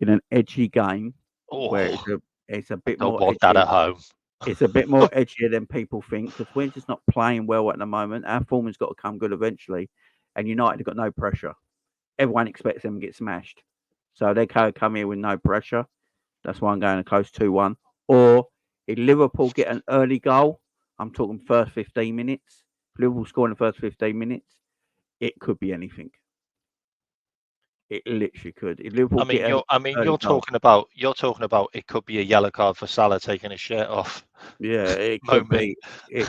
in an edgy game where it's a bit more. Don't want that at home. It's a bit more edgier than people think because we're just not playing well at the moment. Our form has got to come good eventually, and United have got no pressure. Everyone expects them to get smashed, so they can't come here with no pressure. That's why I'm going a close 2-1. Or if Liverpool get an early goal, I'm talking first 15 minutes. If Liverpool score in the first 15 minutes, it could be anything. It literally could. If Liverpool you're talking about it could be a yellow card for Salah taking his shirt off. Yeah, it could be. It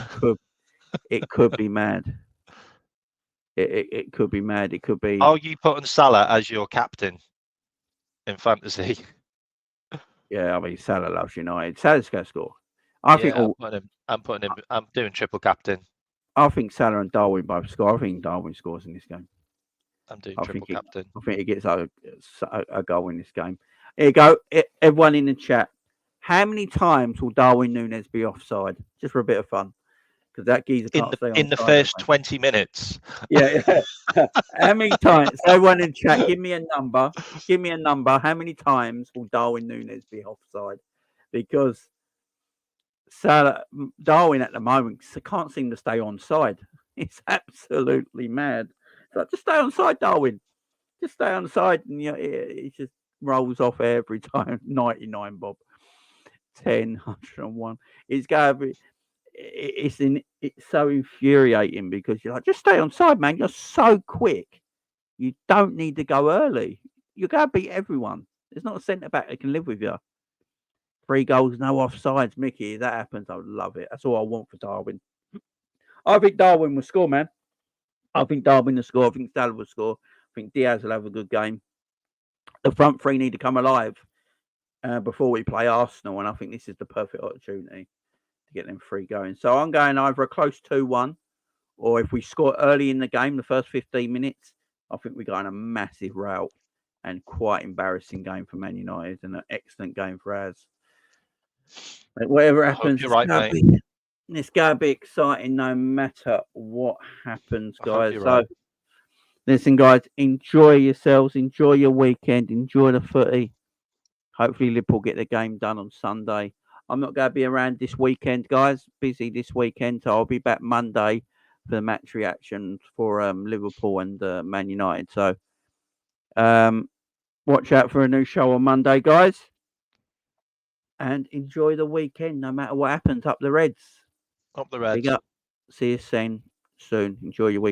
could be mad. It could be mad. It could be. Are you putting Salah as your captain in fantasy? Yeah, I mean Salah loves United. Salah's going to score. I'm doing triple captain. I think Salah and Darwin both score. I think Darwin scores in this game. I'm doing triple captain. I think he gets a goal in this game. Here you go. Everyone in the chat. How many times will Darwin Núñez be offside? Just for a bit of fun. Because that geezer can't stay on in the first 20 minutes. Yeah. How many times? Everyone in chat, give me a number. Give me a number. How many times will Darwin Núñez be offside? Because Darwin at the moment can't seem to stay onside. It's absolutely mad. So just stay on side, Darwin. Just stay on side, and it just rolls off every time. 99, Bob. 10, 101. It's going to be. It's so infuriating because you're like, just stay on side, man. You're so quick. You don't need to go early. You're going to beat everyone. There's not a centre back that can live with you. 3 goals, no offsides, Mickey. If that happens, I would love it. That's all I want for Darwin. I think Darwin will score, man. I think Darwin will score. I think Salah will score. I think Diaz will have a good game. The front three need to come alive before we play Arsenal, and I think this is the perfect opportunity to get them 3 going. So I'm going either a close 2-1, or if we score early in the game, the first 15 minutes, I think we're going a massive rout and quite embarrassing game for Man United and an excellent game for us. But whatever happens, you're right, mate. It's going to be exciting no matter what happens, guys. So, listen, guys, enjoy yourselves. Enjoy your weekend. Enjoy the footy. Hopefully, Liverpool get the game done on Sunday. I'm not going to be around this weekend, guys. Busy this weekend. So, I'll be back Monday for the match reaction for Liverpool and Man United. So, watch out for a new show on Monday, guys. And enjoy the weekend no matter what happens. Up the Reds. Up the Reds. Big up. See you soon. soon. Enjoy your week.